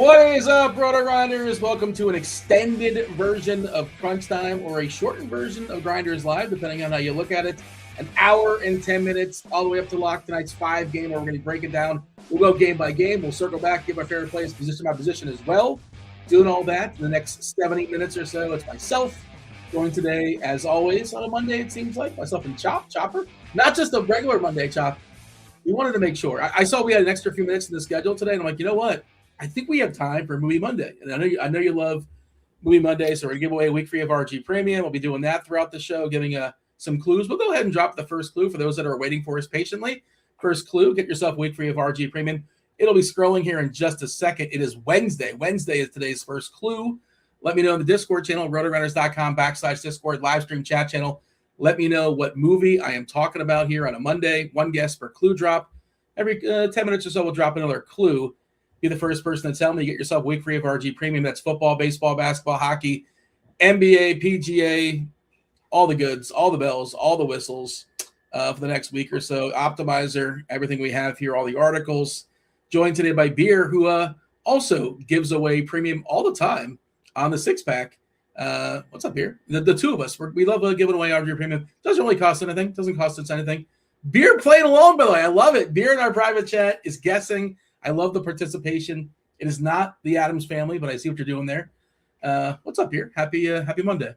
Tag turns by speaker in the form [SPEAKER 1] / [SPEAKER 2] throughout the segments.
[SPEAKER 1] What is up, RotoGrinders? Welcome to an extended version of Crunch Time, or a shortened version of Grinders Live, depending on how you look at it. An hour and 10 minutes, all the way up to lock tonight's 5-game, where we're going to break it down. We'll go game by game. We'll circle back, give our favorite plays position by position as well. Doing all that in the next 70 minutes or so. It's myself going today, as always, on a Monday, it seems like. Myself and Chopper. Not just a regular Monday, Chop. We wanted to make sure. I saw we had an extra few minutes in the schedule today, and I'm like, you know what? I think we have time for Movie Monday. And I know you love Movie Monday, so we're going to give away a week free of RG Premium. We'll be doing that throughout the show, giving some clues. We'll go ahead and drop the first clue for those that are waiting for us patiently. First clue, get yourself a week free of RG Premium. It'll be scrolling here in just a second. It is Wednesday. Wednesday is today's first clue. Let me know in the Discord channel, rotogrinders.com/Discord, live stream chat channel. Let me know what movie I am talking about here on a Monday. One guess per clue drop. Every 10 minutes or so, we'll drop another clue. Be the first person to tell me. Get yourself a week free of RG Premium. That's football, baseball, basketball, hockey, NBA, PGA, all the goods, all the bells, all the whistles for the next week or so. Optimizer, everything we have here, all the articles. Joined today by Beer, who also gives away premium all the time on the six-pack. What's up, Beer? The two of us, we love giving away RG Premium. Doesn't really cost anything. Doesn't cost us anything. Beer playing alone, by the way. I love it. Beer in our private chat is guessing. I love the participation. It is not the Addams family, but I see what you're doing there. What's up here? Happy Monday.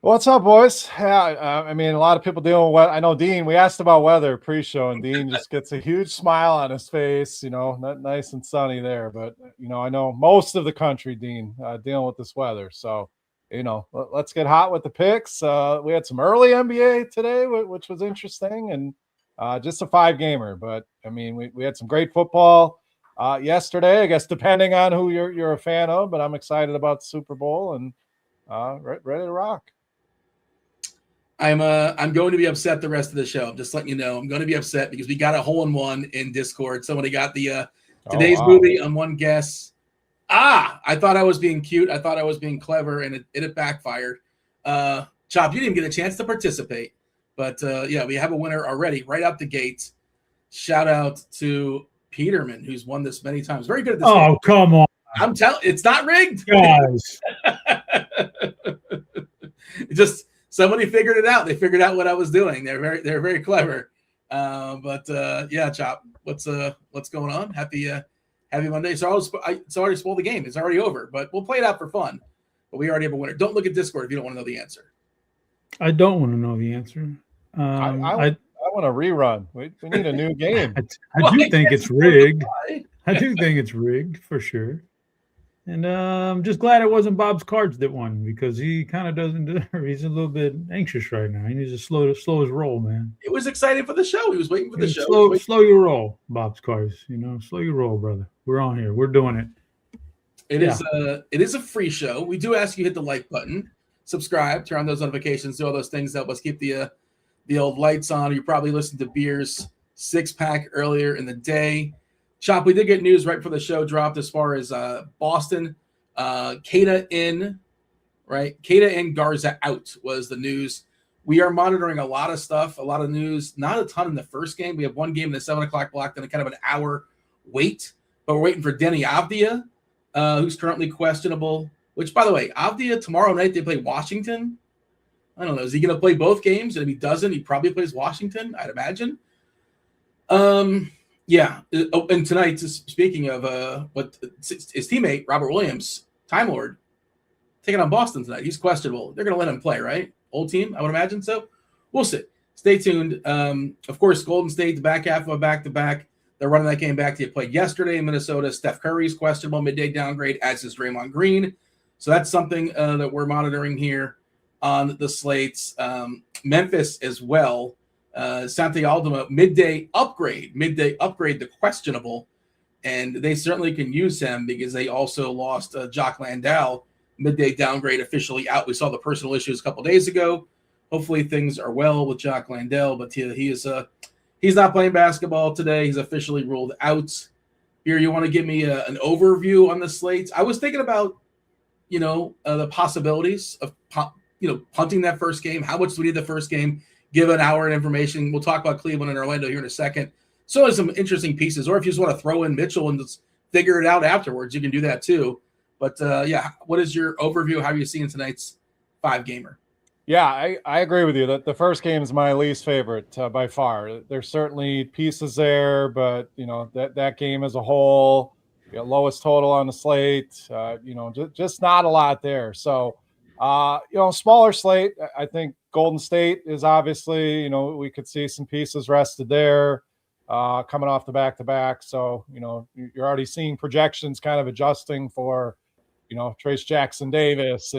[SPEAKER 2] What's up, boys? Yeah, I mean, a lot of people dealing with. I know Dean. We asked about weather pre-show, and Dean just gets a huge smile on his face. You know, not nice and sunny there, but I know most of the country, Dean, dealing with this weather. So, let's get hot with the picks. We had some early NBA today, which was interesting, and just a 5-gamer, but I mean, we had some great football yesterday, I guess, depending on who you're a fan of, but I'm excited about the Super Bowl and ready to rock.
[SPEAKER 1] I'm going to be upset the rest of the show. I'm just letting you know, I'm going to be upset because we got a hole-in-one in Discord. Somebody got the today's movie on one guess. I thought I was being cute. I thought I was being clever, and it backfired. Chop, you didn't get a chance to participate. But, we have a winner already right out the gate. Shout out to Peterman, who's won this many times. Very good at this game.
[SPEAKER 3] Come on.
[SPEAKER 1] I'm telling it's not rigged.
[SPEAKER 3] Guys.
[SPEAKER 1] Just somebody figured it out. They figured out what I was doing. They're very clever. Chop, what's going on? Happy Monday. So it's already spoiled the game. It's already over, but we'll play it out for fun. But we already have a winner. Don't look at Discord if you don't want to know the answer.
[SPEAKER 3] I don't want to know the answer.
[SPEAKER 2] I want a rerun. We need a new game.
[SPEAKER 3] I do think it's rigged. I do think it's rigged for sure. And I'm just glad it wasn't Bob's Cards that won, because he kind of doesn't. He's a little bit anxious right now. He needs to slow his roll, man.
[SPEAKER 1] It was exciting for the show. He was waiting for the show.
[SPEAKER 3] Slow your roll, Bob's Cards. Slow your roll, brother. We're on here. We're doing it.
[SPEAKER 1] It is a free show. We do ask you hit the like button, subscribe, turn on those notifications, do all those things that help us keep the old lights on. You probably listened to Beer's 6-pack earlier in the day. Chop, we did get news right before the show dropped as far as Boston. Keita in, right? Keita in, Garza out was the news. We are monitoring a lot of stuff, a lot of news. Not a ton in the first game. We have one game in the 7 o'clock block, then a kind of an hour wait. But we're waiting for Denny Avdia, who's currently questionable. Which, by the way, Avdia, tomorrow night they play Washington. I don't know. Is he going to play both games? And if he doesn't, he probably plays Washington, I'd imagine. And tonight, speaking of his teammate, Robert Williams, Time Lord, taking on Boston tonight. He's questionable. They're going to let him play, right? Old team, I would imagine so. We'll see. Stay tuned. Of course, Golden State, the back half of a back-to-back. They're running that game back. They played yesterday in Minnesota. Steph Curry's questionable midday downgrade, as is Draymond Green. So that's something that we're monitoring here on the slates. Memphis as well. Santi Aldama, midday upgrade the questionable. And they certainly can use him because they also lost Jock Landau, midday downgrade, officially out. We saw the personal issues a couple days ago. Hopefully things are well with Jock Landau, but he's not playing basketball today. He's officially ruled out. Here, you want to give me an overview on the slates? I was thinking about, the possibilities of, punting that first game. How much do we need the first game? Give an hour of information. We'll talk about Cleveland and Orlando here in a second. So there's some interesting pieces. Or if you just want to throw in Mitchell and just figure it out afterwards, you can do that too. But yeah, what is your overview? How are you seeing tonight's 5-gamer?
[SPEAKER 2] Yeah, I agree with you that the first game is my least favorite by far. There's certainly pieces there, but that game as a whole, lowest total on the slate, just not a lot there. So, smaller slate. I think Golden State is obviously, we could see some pieces rested there, coming off the back-to-back. So, you're already seeing projections kind of adjusting for, Trace Jackson Davis,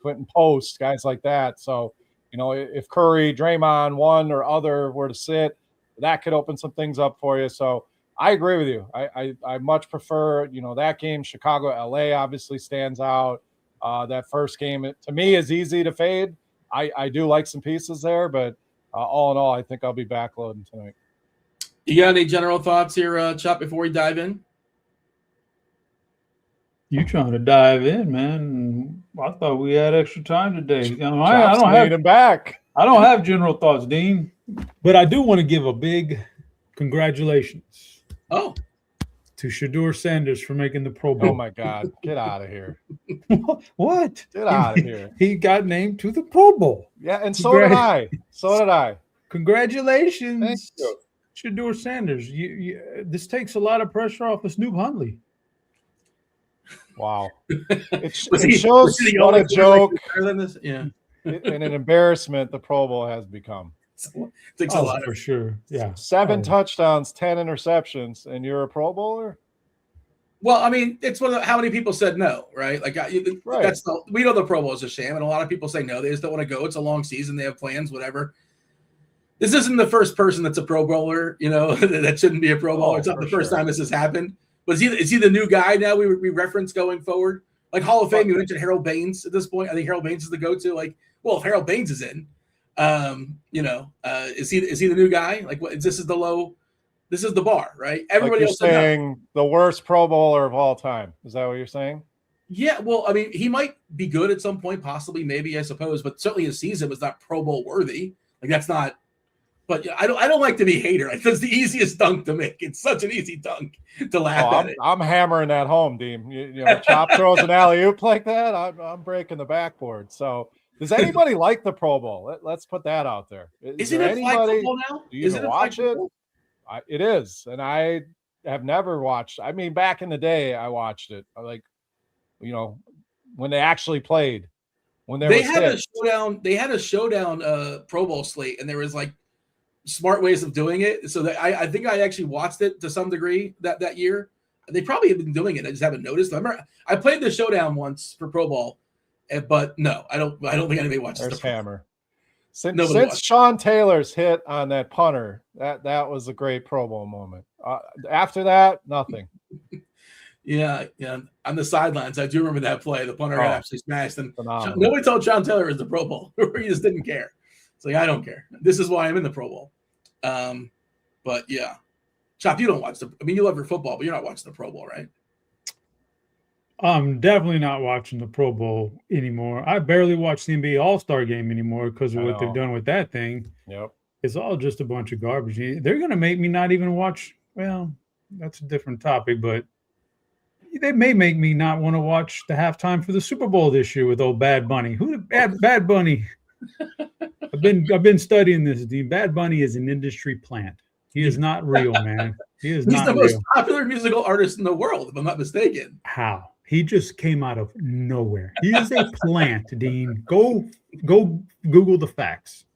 [SPEAKER 2] Quentin Post, guys like that. So, if Curry, Draymond, one or other were to sit, that could open some things up for you. So I agree with you. I much prefer, that game. Chicago, LA obviously stands out. That first game, to me, is easy to fade. I do like some pieces there, but all in all, I think I'll be backloading tonight.
[SPEAKER 1] You got any general thoughts here, Chuck, before we dive in?
[SPEAKER 3] You trying to dive in, man? I thought we had extra time today.
[SPEAKER 2] I
[SPEAKER 3] don't have general thoughts, Dean, but I do want to give a big congratulations.
[SPEAKER 1] Oh,
[SPEAKER 3] to Shedeur Sanders for making the Pro Bowl.
[SPEAKER 2] Oh my God, get out of here!
[SPEAKER 3] What?
[SPEAKER 2] Get out of here!
[SPEAKER 3] He got named to the Pro Bowl.
[SPEAKER 2] Yeah, and so did I. So did I.
[SPEAKER 3] Congratulations,
[SPEAKER 2] thank you,
[SPEAKER 3] Shedeur Sanders. This takes a lot of pressure off of Snoop Hundley.
[SPEAKER 2] Wow. It shows what a joke
[SPEAKER 1] and
[SPEAKER 2] an embarrassment the Pro Bowl has become.
[SPEAKER 1] Takes a lot
[SPEAKER 3] for sure. Yeah.
[SPEAKER 2] 7 touchdowns, 10 interceptions, and you're a Pro Bowler?
[SPEAKER 1] Well, I mean, it's how many people said no, right? Like,
[SPEAKER 2] right.
[SPEAKER 1] We know the Pro Bowl is a sham, and a lot of people say no. They just don't want to go. It's a long season. They have plans, whatever. This isn't the first person that's a Pro Bowler, that shouldn't be a Pro Bowler. It's not the first time this has happened. But is he the new guy now we reference going forward? Like Hall of Fame, you mentioned Harold Baines at this point. I think Harold Baines is the go-to. Like, well, if Harold Baines is in, is he the new guy? Like, this is the bar, right? Everybody else
[SPEAKER 2] saying the worst Pro Bowler of all time. Is that what you're saying?
[SPEAKER 1] Yeah, well, I mean, he might be good at some point, possibly, maybe, I suppose, but certainly his season was not Pro Bowl worthy. Like, that's not. But I don't like to be a hater. Like, that's the easiest dunk to make. It's such an easy dunk to laugh at it.
[SPEAKER 2] I'm hammering that home, Dean. Chop throws an alley-oop like that, I'm breaking the backboard. So does anybody like the Pro Bowl? Let's put that out there.
[SPEAKER 1] Is it a flag football now?
[SPEAKER 2] Do you watch it? It is, and I have never watched. I mean, back in the day, I watched it. Like, when they actually played. When
[SPEAKER 1] they had a showdown. They had a showdown Pro Bowl slate, and there was like smart ways of doing it. So that I think I actually watched it to some degree that year. They probably have been doing it. I just haven't noticed. I remember I played the showdown once for Pro Bowl, but no, I don't think anybody watches.
[SPEAKER 2] There's Hammer. Since Sean Taylor's hit on that punter, that was a great Pro Bowl moment. After that, nothing.
[SPEAKER 1] Yeah. On the sidelines, I do remember that play. The punter got absolutely smashed, and
[SPEAKER 2] phenomenal.
[SPEAKER 1] nobody told Sean Taylor it was the Pro Bowl. He just didn't care. It's like, I don't care. This is why I'm in the Pro Bowl. But yeah, Chop, you don't watch you love your football, but you're not watching the Pro Bowl, right?
[SPEAKER 3] I'm definitely not watching the Pro Bowl anymore. I barely watch the NBA All-Star Game anymore because of what they've done with that thing.
[SPEAKER 2] Yep.
[SPEAKER 3] It's all just a bunch of garbage. They're going to make me not even watch. Well, that's a different topic, but they may make me not want to watch the halftime for the Super Bowl this year with old Bad Bunny. Who Bad Bunny? I've been studying this, Dean. Bad Bunny is an industry plant. He is not real, man. He's
[SPEAKER 1] the most popular musical artist in the world, if I'm not mistaken.
[SPEAKER 3] How? He just came out of nowhere. He is a plant, Dean. Go Google the facts.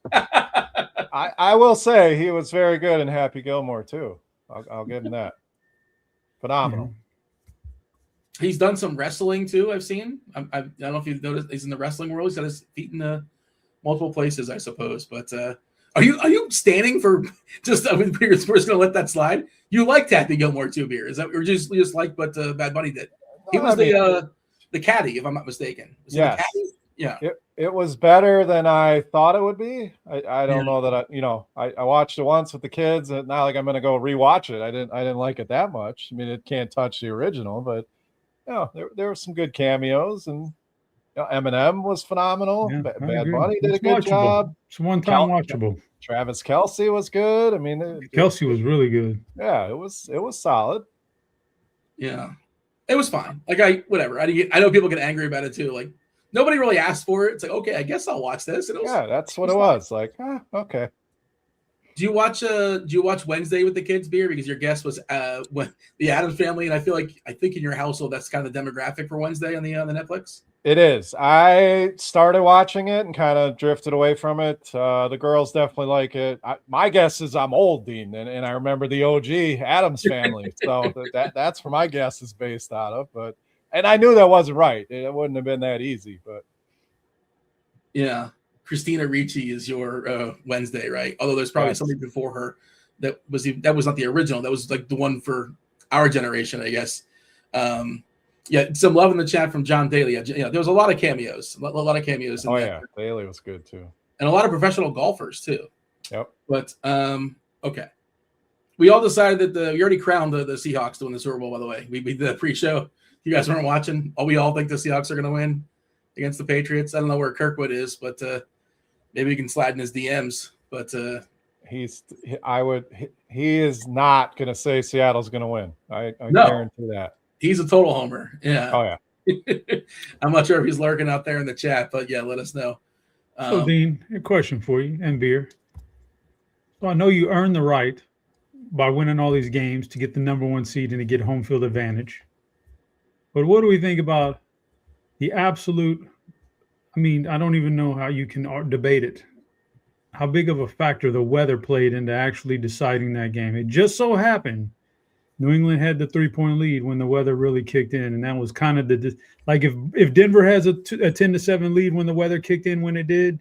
[SPEAKER 2] I will say he was very good in Happy Gilmore too. I'll give him that. Phenomenal.
[SPEAKER 1] He's done some wrestling too. I've seen. I don't know if you've noticed. He's in the wrestling world. He's got his feet in multiple places, I suppose. But are you standing for just? We're just going to let that slide. You liked Happy Gilmore too, Beer? Is that or just like what Bad Bunny did? He was the caddy, if I'm not mistaken.
[SPEAKER 2] Yes.
[SPEAKER 1] Yeah.
[SPEAKER 2] It was better than I thought it would be. I don't know that I watched it once with the kids, and not like I'm going to go rewatch it. I didn't like it that much. I mean, it can't touch the original, but there were some good cameos, and Eminem was phenomenal.
[SPEAKER 3] Yeah,
[SPEAKER 2] Bad Bunny did a good job.
[SPEAKER 3] It's one-time watchable.
[SPEAKER 2] Travis Kelce was good. I mean,
[SPEAKER 3] Kelce was really good.
[SPEAKER 2] Yeah, it was solid.
[SPEAKER 1] Yeah, it was fine. Like whatever. I know people get angry about it too. Like nobody really asked for it. It's like, okay, I guess I'll watch this.
[SPEAKER 2] Yeah, that's what it was. Like, okay.
[SPEAKER 1] Do you watch Wednesday with the kids, Beer? Because your guest was when the Addams Family, and I think in your household that's kind of the demographic for Wednesday on the Netflix.
[SPEAKER 2] It is. I started watching it and kind of drifted away from it. The girls definitely like it. My guess is I'm old, Dean, and I remember the OG Addams Family. So that's where my guess is based out of. And I knew that wasn't right. It wouldn't have been that easy. But
[SPEAKER 1] yeah, Christina Ricci is your Wednesday, right? Although there's probably somebody before her that was not the original. That was like the one for our generation, I guess. Yeah, some love in the chat from John Daly. Yeah, there was a lot of cameos. A lot of cameos.
[SPEAKER 2] Daly was good too,
[SPEAKER 1] and a lot of professional golfers too.
[SPEAKER 2] Yep.
[SPEAKER 1] But okay, we all decided that we already crowned the Seahawks to win the Super Bowl. By the way, we did the pre-show. You guys weren't watching. We all think the Seahawks are going to win against the Patriots. I don't know where Kirkwood is, but maybe we can slide in his DMs. But
[SPEAKER 2] he is not going to say Seattle's going to win. I guarantee that.
[SPEAKER 1] He's a total homer. Yeah.
[SPEAKER 2] Oh, yeah.
[SPEAKER 1] I'm not sure if he's lurking out there in the chat, but yeah, let us know.
[SPEAKER 3] So, Dean, a question for you and Beer. So I know you earned the right by winning all these games to get the number 1 seed and to get home field advantage. But what do we think about the absolute – I mean, I don't even know how you can debate it. How big of a factor the weather played into actually deciding that game. It just so happened New England had the 3-point lead when the weather really kicked in, and that was kind of like if Denver has a 10-7 lead when the weather kicked in when it did,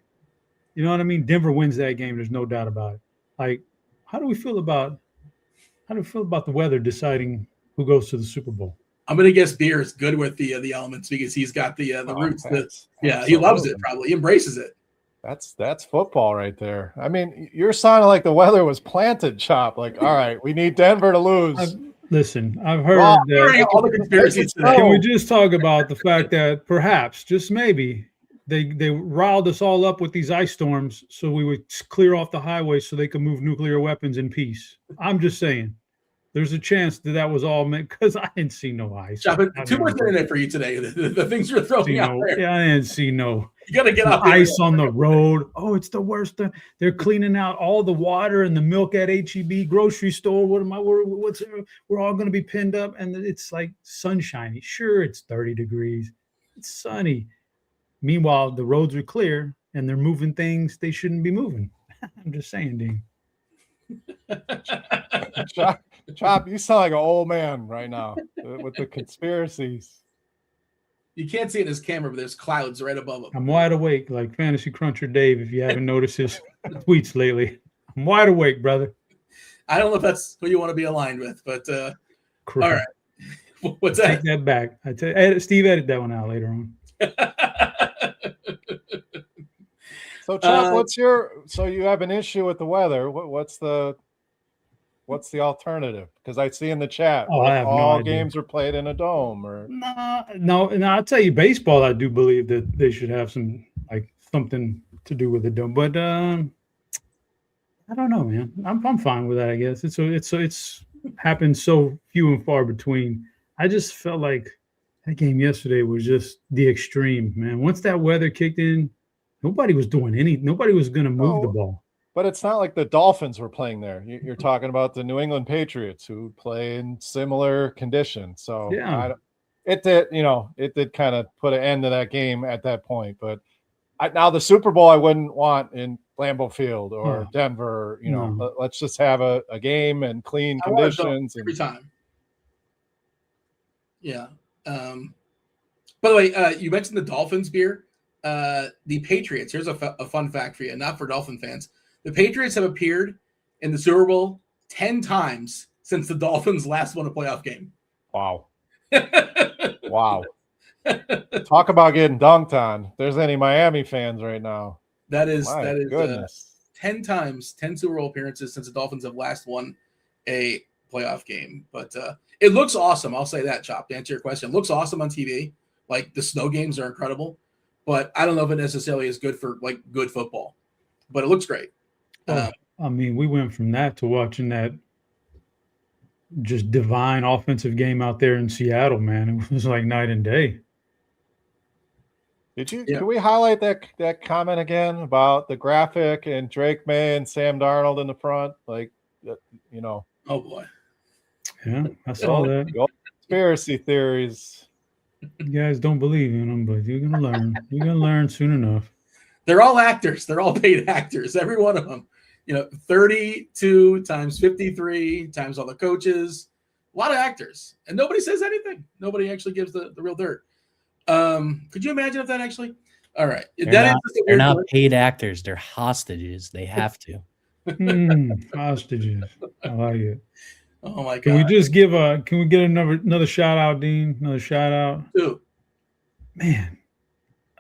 [SPEAKER 3] you know what I mean? Denver wins that game. There's no doubt about it. Like, how do we feel about the weather deciding who goes to the Super Bowl?
[SPEAKER 1] I'm gonna guess Beer is good with the elements because he's got the roots. He loves it. Probably he embraces it.
[SPEAKER 2] That's football right there. I mean, you're sounding like the weather was planted, Chop. Like, all right, we need Denver to lose.
[SPEAKER 3] I've heard that.
[SPEAKER 1] All the conspiracies today.
[SPEAKER 3] Can we just talk about the fact that perhaps, just maybe, they riled us all up with these ice storms so we would clear off the highway so they could move nuclear weapons in peace? I'm just saying. There's a chance that was all meant because I didn't see no ice.
[SPEAKER 1] Too much internet for you today. The things you're throwing out there.
[SPEAKER 3] Yeah, I didn't see no.
[SPEAKER 1] You got to get out
[SPEAKER 3] ice on the road. Oh, it's the worst. They're cleaning out all the water and the milk at HEB grocery store. We're all going to be pinned up, and it's like sunshiny. Sure, it's 30 degrees. It's sunny. Meanwhile, the roads are clear, and they're moving things they shouldn't be moving. I'm just saying, Dean.
[SPEAKER 2] Chop, you sound like an old man right now with the conspiracies.
[SPEAKER 1] You can't see it in his camera, but there's clouds right above him.
[SPEAKER 3] I'm wide awake, like Fantasy Cruncher Dave, if you haven't noticed his tweets lately. I'm wide awake, brother.
[SPEAKER 1] I don't know if that's who you want to be aligned with, but all right. What's that?
[SPEAKER 3] Take that back. Steve, edit that one out later on.
[SPEAKER 2] So, Chop, so you have an issue with the weather. What's the alternative? Because I see in the chat all games are played in a dome. Or
[SPEAKER 3] no. I'll tell you, baseball. I do believe that they should have something to do with the dome. But I don't know, man. I'm fine with that. I guess it's happened so few and far between. I just felt like that game yesterday was just the extreme, man. Once that weather kicked in, nobody was doing anything. Nobody was going to move the ball.
[SPEAKER 2] But it's not like the Dolphins were playing there. You're talking about the New England Patriots who play in similar conditions. So
[SPEAKER 3] yeah,
[SPEAKER 2] it did kind of put an end to that game at that point. But now the Super Bowl I wouldn't want in Lambeau Field or Denver. Let's just have a game and clean conditions
[SPEAKER 1] every time. Yeah. By the way, you mentioned the Dolphins, Beer. The Patriots. Here's a fun fact for you, not for Dolphin fans. The Patriots have appeared in the Super Bowl 10 times since the Dolphins last won a playoff game.
[SPEAKER 2] Wow. Wow. Talk about getting dunked on. If there's any Miami fans right now.
[SPEAKER 1] That is
[SPEAKER 2] goodness.
[SPEAKER 1] 10 times, 10 Super Bowl appearances since the Dolphins have last won a playoff game. But it looks awesome. I'll say that, Chop, to answer your question. It looks awesome on TV. Like, the snow games are incredible. But I don't know if it necessarily is good for, good football. But it looks great.
[SPEAKER 3] I mean, we went from that to watching that just divine offensive game out there in Seattle, man. It was like night and day.
[SPEAKER 2] Can we highlight that comment again about the graphic and Drake May and Sam Darnold in the front? Like, you know.
[SPEAKER 1] Oh boy.
[SPEAKER 3] Yeah, I saw that.
[SPEAKER 2] Conspiracy theories.
[SPEAKER 3] You guys don't believe in them, but you're gonna learn. You're gonna learn soon enough.
[SPEAKER 1] They're all actors. They're all paid actors. Every one of them. 32 times 53 times all the coaches. A lot of actors, and nobody says anything. Nobody actually gives the real dirt. Could you imagine if that actually? All right,
[SPEAKER 4] they're not paid actors. They're hostages. They have to.
[SPEAKER 3] Hostages. I like it.
[SPEAKER 1] Oh my god!
[SPEAKER 3] Can we just give Can we get another shout out, Dean? Another shout out.
[SPEAKER 1] Who?
[SPEAKER 3] Man,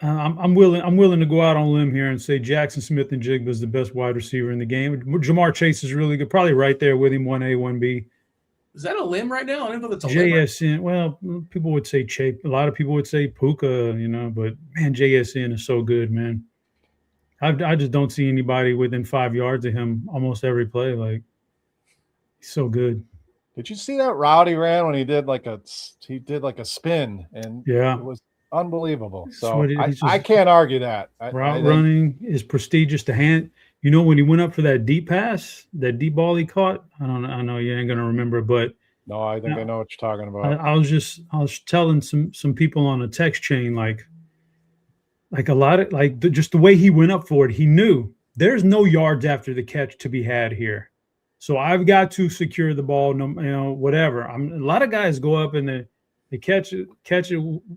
[SPEAKER 3] I'm willing to go out on a limb here and say Jackson Smith and Jigba is the best wide receiver in the game. Jamar Chase is really good, probably right there with him, 1A, 1B.
[SPEAKER 1] Is that a limb right now? I don't know if that's a
[SPEAKER 3] JSN.
[SPEAKER 1] limb.
[SPEAKER 3] Well, people would say Chase. A lot of people would say Puka, but man, JSN is so good, man. I just don't see anybody within 5 yards of him almost every play. Like, he's so good.
[SPEAKER 2] Did you see that route he ran when he did like a spin, and
[SPEAKER 3] yeah,
[SPEAKER 2] it was unbelievable. So
[SPEAKER 3] just,
[SPEAKER 2] I can't argue that.
[SPEAKER 3] Route running is prestigious to hand. When he went up for that deep pass, that deep ball he caught, I know you ain't gonna remember, but
[SPEAKER 2] no, I think I know what you're talking about.
[SPEAKER 3] I was telling some people on a text chain, like a lot of just the way he went up for it, he knew there's no yards after the catch to be had here. So I've got to secure the ball, whatever. A lot of guys go up and they catch it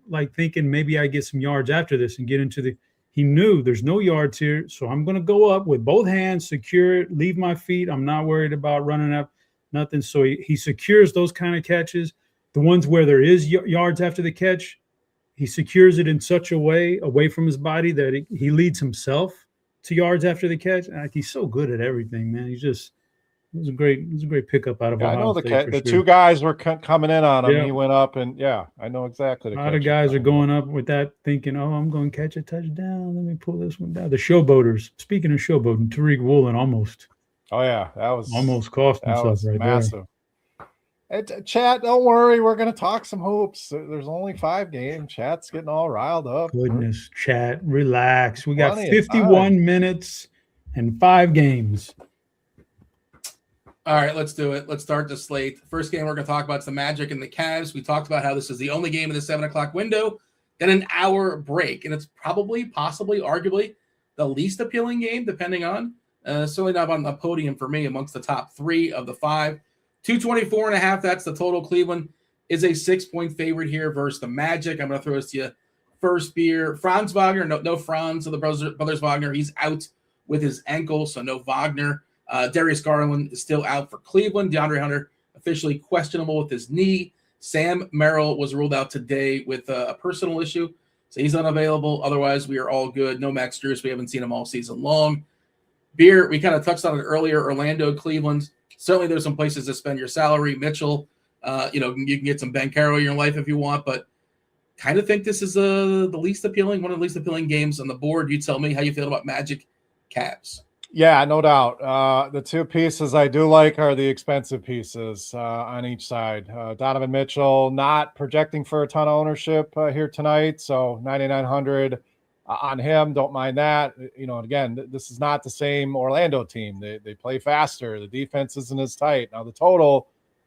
[SPEAKER 3] like thinking maybe I get some yards after this and get into the. He knew there's no yards here, so I'm going to go up with both hands, secure it, leave my feet. I'm not worried about running up, nothing. So he secures those kind of catches. The ones where there is yards after the catch, he secures it in such a way away from his body that he leads himself to yards after the catch. He's so good at everything, man. It was a great pickup out of Ohio
[SPEAKER 2] I know
[SPEAKER 3] State
[SPEAKER 2] the two guys were coming in on him. Yeah. He went up, and I know exactly.
[SPEAKER 3] A lot of guys are going up with that, thinking, "Oh, I'm going to catch a touchdown. Let me pull this one down." The showboaters. Speaking of showboating, Tariq Woolen almost.
[SPEAKER 2] Oh yeah, that was
[SPEAKER 3] almost cost himself right
[SPEAKER 2] massive. There. Chat, don't worry. We're going to talk some hoops. There's only 5 games. Chat's getting all riled up.
[SPEAKER 3] Goodness, chat, relax. We got 51 minutes and 5 games.
[SPEAKER 1] All right, let's do it. Let's start the slate. The first game we're going to talk about is the Magic and the Cavs. We talked about how this is the only game in the 7 o'clock window, then an hour break. And it's probably, possibly, arguably the least appealing game, depending on. Certainly not on the podium for me amongst the top 3 of the 5. 224.5, that's the total. Cleveland is a 6-point favorite here versus the Magic. I'm going to throw this to you first, Beer. Franz Wagner, no Franz of the brothers Wagner. He's out with his ankle, so no Wagner. Darius Garland is still out for Cleveland. DeAndre Hunter officially questionable with his knee. Sam Merrill was ruled out today with a personal issue, so he's unavailable. Otherwise, we are all good. No Max Strus. We haven't seen him all season long. Beer, we kind of touched on it earlier. Orlando, Cleveland. Certainly, there's some places to spend your salary. Mitchell, you can get some Banchero in your life if you want, but kind of think this is the least appealing, one of the least appealing games on the board. You tell me how you feel about Magic Cavs.
[SPEAKER 2] Yeah, no doubt. The 2 pieces I do like are the expensive pieces on each side. Donovan Mitchell not projecting for a ton of ownership here tonight, so 9,900 on him. Don't mind that. Again, this is not the same Orlando team. They play faster. The defense isn't as tight. Now the total,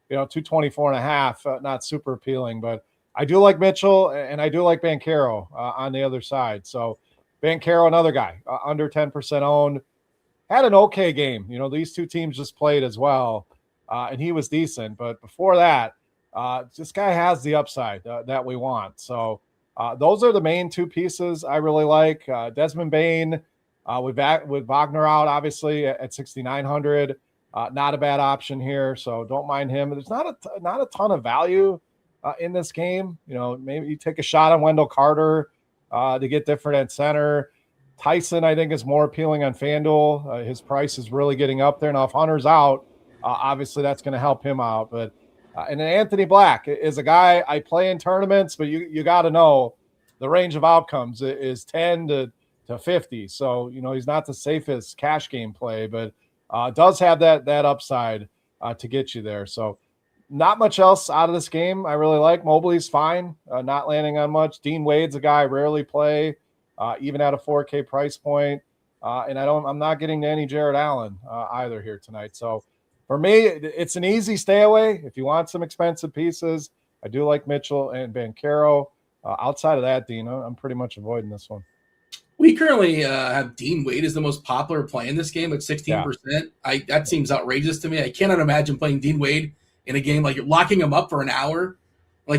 [SPEAKER 2] 224.5, not super appealing, but I do like Mitchell and I do like Banchero on the other side. So Banchero, another guy under 10% owned. Had an okay game. These 2 teams just played as well, and he was decent. But before that, this guy has the upside that we want. So those are the main 2 pieces I really like. Desmond Bane with Wagner out, obviously, at 6,900. Not a bad option here, so don't mind him. There's not a ton of value in this game. Maybe you take a shot on Wendell Carter to get different at center. Tyson, I think, is more appealing on FanDuel. His price is really getting up there. Now, if Hunter's out, obviously that's going to help him out. But and then Anthony Black is a guy I play in tournaments, but you got to know the range of outcomes is 10 to 50. So, he's not the safest cash game play, but does have that upside to get you there. So not much else out of this game I really like. Mobley's fine, not landing on much. Dean Wade's a guy I rarely play, even at a 4K price point. And I'm not getting to any Jared Allen either here tonight. So for me, it's an easy stay away. If you want some expensive pieces, I do like Mitchell and Banchero. Outside of that, Dean, I'm pretty much avoiding this one.
[SPEAKER 1] We currently have Dean Wade as the most popular play in this game at 16%. Yeah. That seems outrageous to me. I cannot imagine playing Dean Wade in a game like you're locking him up for an hour. We're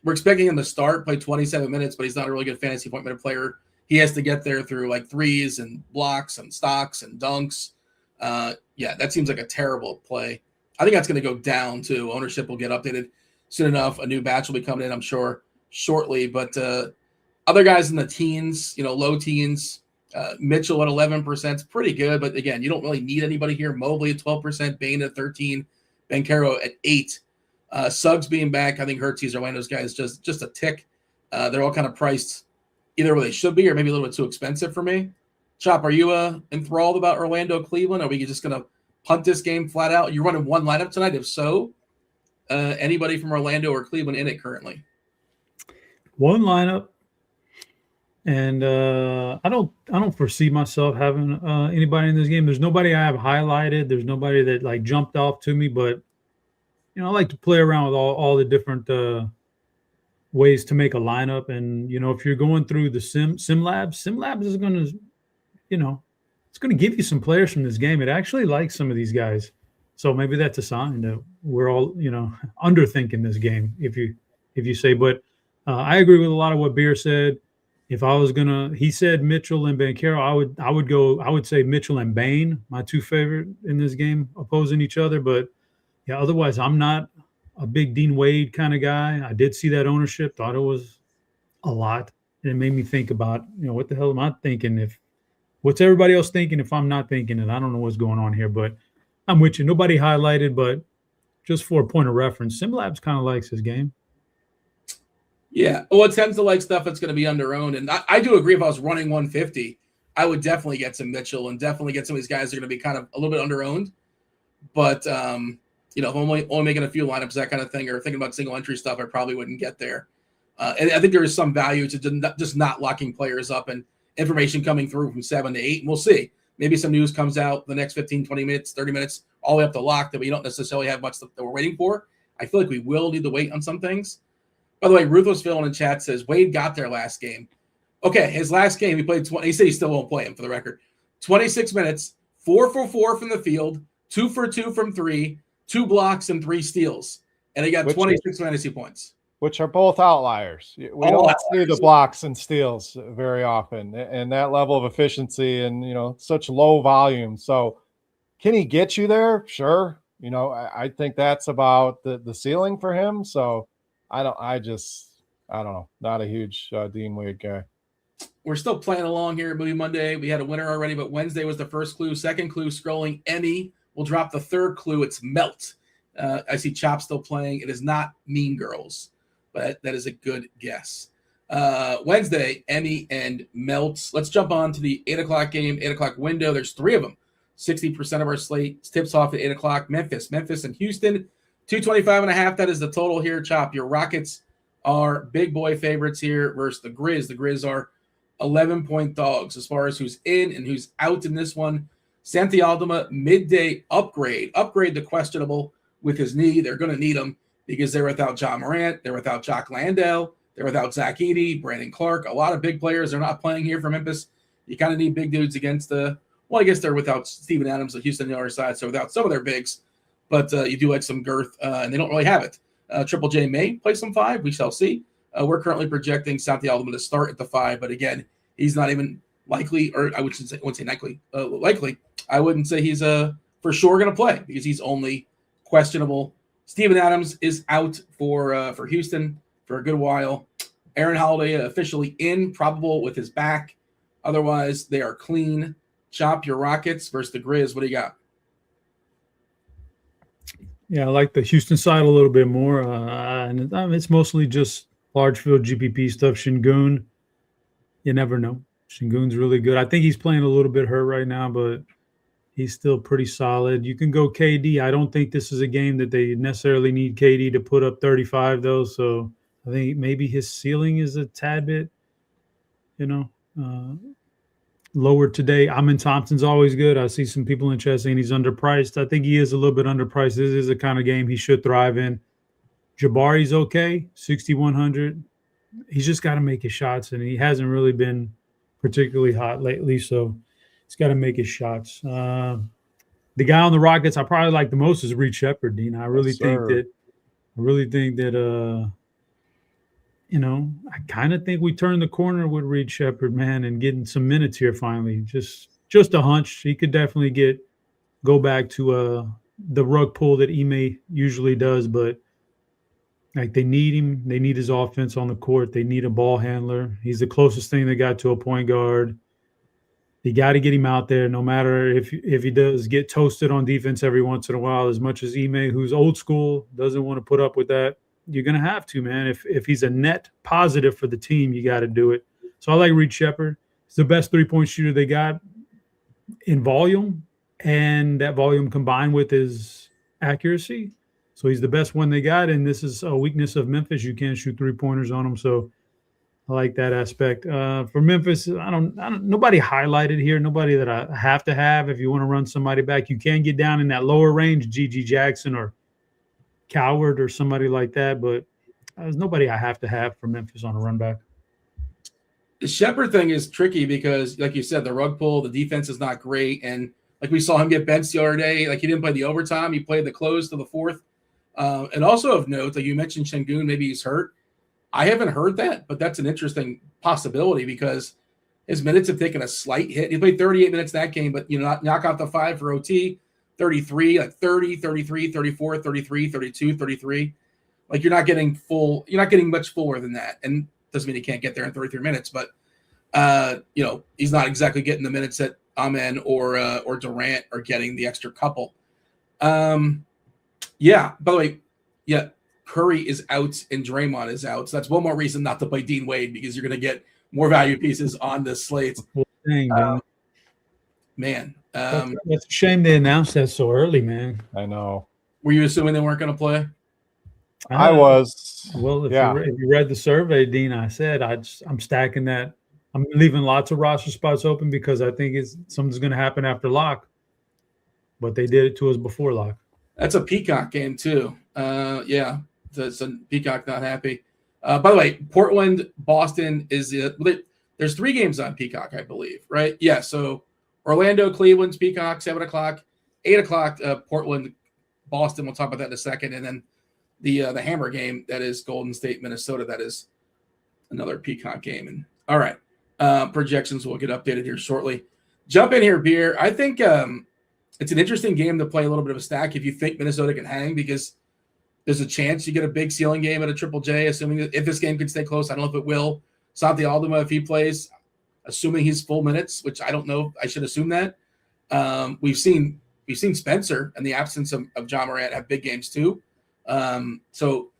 [SPEAKER 1] expecting him to start, play 27 minutes, but he's not a really good fantasy point minute player. He has to get there through like threes and blocks and stocks and dunks. That seems like a terrible play. I think that's going to go down too. Ownership will get updated soon enough. A new batch will be coming in, I'm sure, shortly. But other guys in the teens, low teens, Mitchell at 11% is pretty good. But again, you don't really need anybody here. Mobley at 12%, Bane at 13%, Banchero at 8%. Suggs being back, I think hurts these Orlando's guys just a tick. They're all kind of priced either where they should be or maybe a little bit too expensive for me. Chop, are you enthralled about Orlando, Cleveland? Are we just going to punt this game flat out? You're running one lineup tonight. If so, anybody from Orlando or Cleveland in it currently?
[SPEAKER 3] One lineup. And I don't foresee myself having anybody in this game. There's nobody I have highlighted. There's nobody that like jumped off to me. But I like to play around with all the different ways to make a lineup. And if you're going through the SimLabs is going to, it's going to give you some players from this game. It actually likes some of these guys, so maybe that's a sign that we're all underthinking this game. If you say, but I agree with a lot of what Beer said. If I was he said Mitchell and Banchero, I would say Mitchell and Bane, my two favorite in this game, opposing each other. But yeah, otherwise I'm not a big Dean Wade kind of guy. I did see that ownership, thought it was a lot. And it made me think about, what the hell am I thinking? What's everybody else thinking if I'm not thinking it? I don't know what's going on here, but I'm with you. Nobody highlighted, but just for a point of reference, SimLabs kind of likes his game.
[SPEAKER 1] Yeah, well, it tends to like stuff that's going to be under-owned. And I do agree, if I was running 150, I would definitely get some Mitchell and definitely get some of these guys that are going to be kind of a little bit under-owned. But, if I'm only making a few lineups, that kind of thing, or thinking about single entry stuff, I probably wouldn't get there. And I think there is some value to just not locking players up and information coming through from 7 to 8. And we'll see. Maybe some news comes out the next 15, 20 minutes, 30 minutes, all the way up to lock that we don't necessarily have much that we're waiting for. I feel like we will need to wait on some things. By the way, Ruthlessville in chat says Wade got there last game. Okay, his last game, he played 20. He said he still won't play him, for the record. 26 minutes, 4 for 4 from the field, 2 for 2 from 3, 2 blocks, and 3 steals. And he got 26 fantasy points.
[SPEAKER 2] Which are both outliers. We don't see the blocks and steals very often, and that level of efficiency and, such low volume. So can he get you there? Sure. I think that's about the ceiling for him. So I don't know. Not a huge Dean Wade guy.
[SPEAKER 1] We're still playing along here at Movie Monday. We had a winner already, but Wednesday was the first clue. Second clue, scrolling, Emmy. We'll drop the third clue. It's Melt. I see Chop still playing. It is not Mean Girls, but that is a good guess. Wednesday, Emmy and Melt. Let's jump on to the 8 o'clock game, 8 o'clock window. There's 3 of them. 60% of our slate tips off at 8 o'clock. Memphis and Houston. 225.5. That is the total here. Chop. Your Rockets are big boy favorites here versus the Grizz. The Grizz are 11-point dogs as far as who's in and who's out in this one. Santi Aldama, midday upgrade. Upgrade to questionable with his knee. They're going to need him because they're without John Morant. They're without Jock Landale. They're without Zach Edey, Brandon Clark. A lot of big players are not playing here for Memphis. You kind of need big dudes against I guess they're without Steven Adams, the Houston on the other side, so without some of their bigs. But you do like some girth, and they don't really have it. Triple J may play some 5. We shall see. We're currently projecting Santi Aldama to start at the 5, but again, he's not even likely, or I wouldn't say likely. Likely, I wouldn't say he's for sure going to play because he's only questionable. Steven Adams is out for Houston for a good while. Aaron Holiday officially in, probable with his back. Otherwise, they are clean. Chop, your Rockets versus the Grizz. What do you got?
[SPEAKER 3] Yeah, I like the Houston side a little bit more. And it's mostly just large field GPP stuff. Şengün, you never know. Şengün's really good. I think he's playing a little bit hurt right now, but He's still pretty solid. You can go KD. I don't think this is a game that they necessarily need KD to put up 35, though. So I think maybe his ceiling is a tad bit, lower today. Amin Thompson's always good. I see some people in chat saying he's underpriced. I think he is a little bit underpriced. This is the kind of game he should thrive in. Jabari's okay, 6,100. He's just got to make his shots, and he hasn't really been particularly hot lately. So he's got to make his shots. The guy on the Rockets I probably like the most is Reed Shepherd, Dean. I really think that I kind of think we turned the corner with Reed Shepherd, man, and getting some minutes here finally. Just a hunch. He could definitely go back to the rug pull that Ime usually does, but like they need him. They need his offense on the court. They need a ball handler. He's the closest thing they got to a point guard. You got to get him out there, no matter if he does get toasted on defense every once in a while. As much as Ime, who's old school, doesn't want to put up with that, you're going to have to, man. If he's a net positive for the team, you got to do it. So I like Reed Shepherd. He's the best three-point shooter they got in volume, and that volume combined with his accuracy. So he's the best one they got, and this is a weakness of Memphis. You can't shoot three-pointers on him, so I like that aspect. For Memphis, I don't nobody highlighted here, nobody that I have to have. If you want to run somebody back, you can get down in that lower range, G.G. Jackson or Coward or somebody like that, but there's nobody I have to have for Memphis on a run back.
[SPEAKER 1] The Shepherd thing is tricky because, like you said, the rug pull, the defense is not great, and like we saw him get benched the other day. Like he didn't play the overtime, he played the close to the fourth. And also of note, like you mentioned, Şengün, maybe he's hurt. I haven't heard that, but that's an interesting possibility because his minutes have taken a slight hit. He played 38 minutes that game, but knock out the 5 for OT. 33, like 30, 33, 34, 33, 32, 33. Like you're not getting much fuller than that. And doesn't mean he can't get there in 33 minutes, but he's not exactly getting the minutes that Amen or Durant are getting, the extra couple. Yeah, by the way, yeah, Curry is out and Draymond is out. So that's one more reason not to play Dean Wade, because you're going to get more value pieces on the slate. Man.
[SPEAKER 3] It's a shame they announced that so early, man.
[SPEAKER 2] I know.
[SPEAKER 1] Were you assuming they weren't going to play?
[SPEAKER 2] I was.
[SPEAKER 3] Well, if you read the survey, Dean, I said I'm stacking that. I'm leaving lots of roster spots open because I think something's going to happen after lock. But they did it to us before lock.
[SPEAKER 1] That's a Peacock game too. Yeah, it's a Peacock not happy. By the way, Portland, Boston there's 3 games on Peacock, I believe, right? Yeah, so Orlando, Cleveland's Peacock, 7 o'clock, 8 o'clock, Portland, Boston. We'll talk about that in a second. And then the Hammer game, that is Golden State, Minnesota. That is another Peacock game. And all right, projections will get updated here shortly. Jump in here, Beer. I think it's an interesting game to play a little bit of a stack if you think Minnesota can hang, because there's a chance you get a big ceiling game at a Triple J, assuming that if this game can stay close. I don't know if it will. Santi Aldama, if he plays, assuming he's full minutes, which I don't know. I should assume that. We've seen Spencer in the absence of John Morant have big games too. So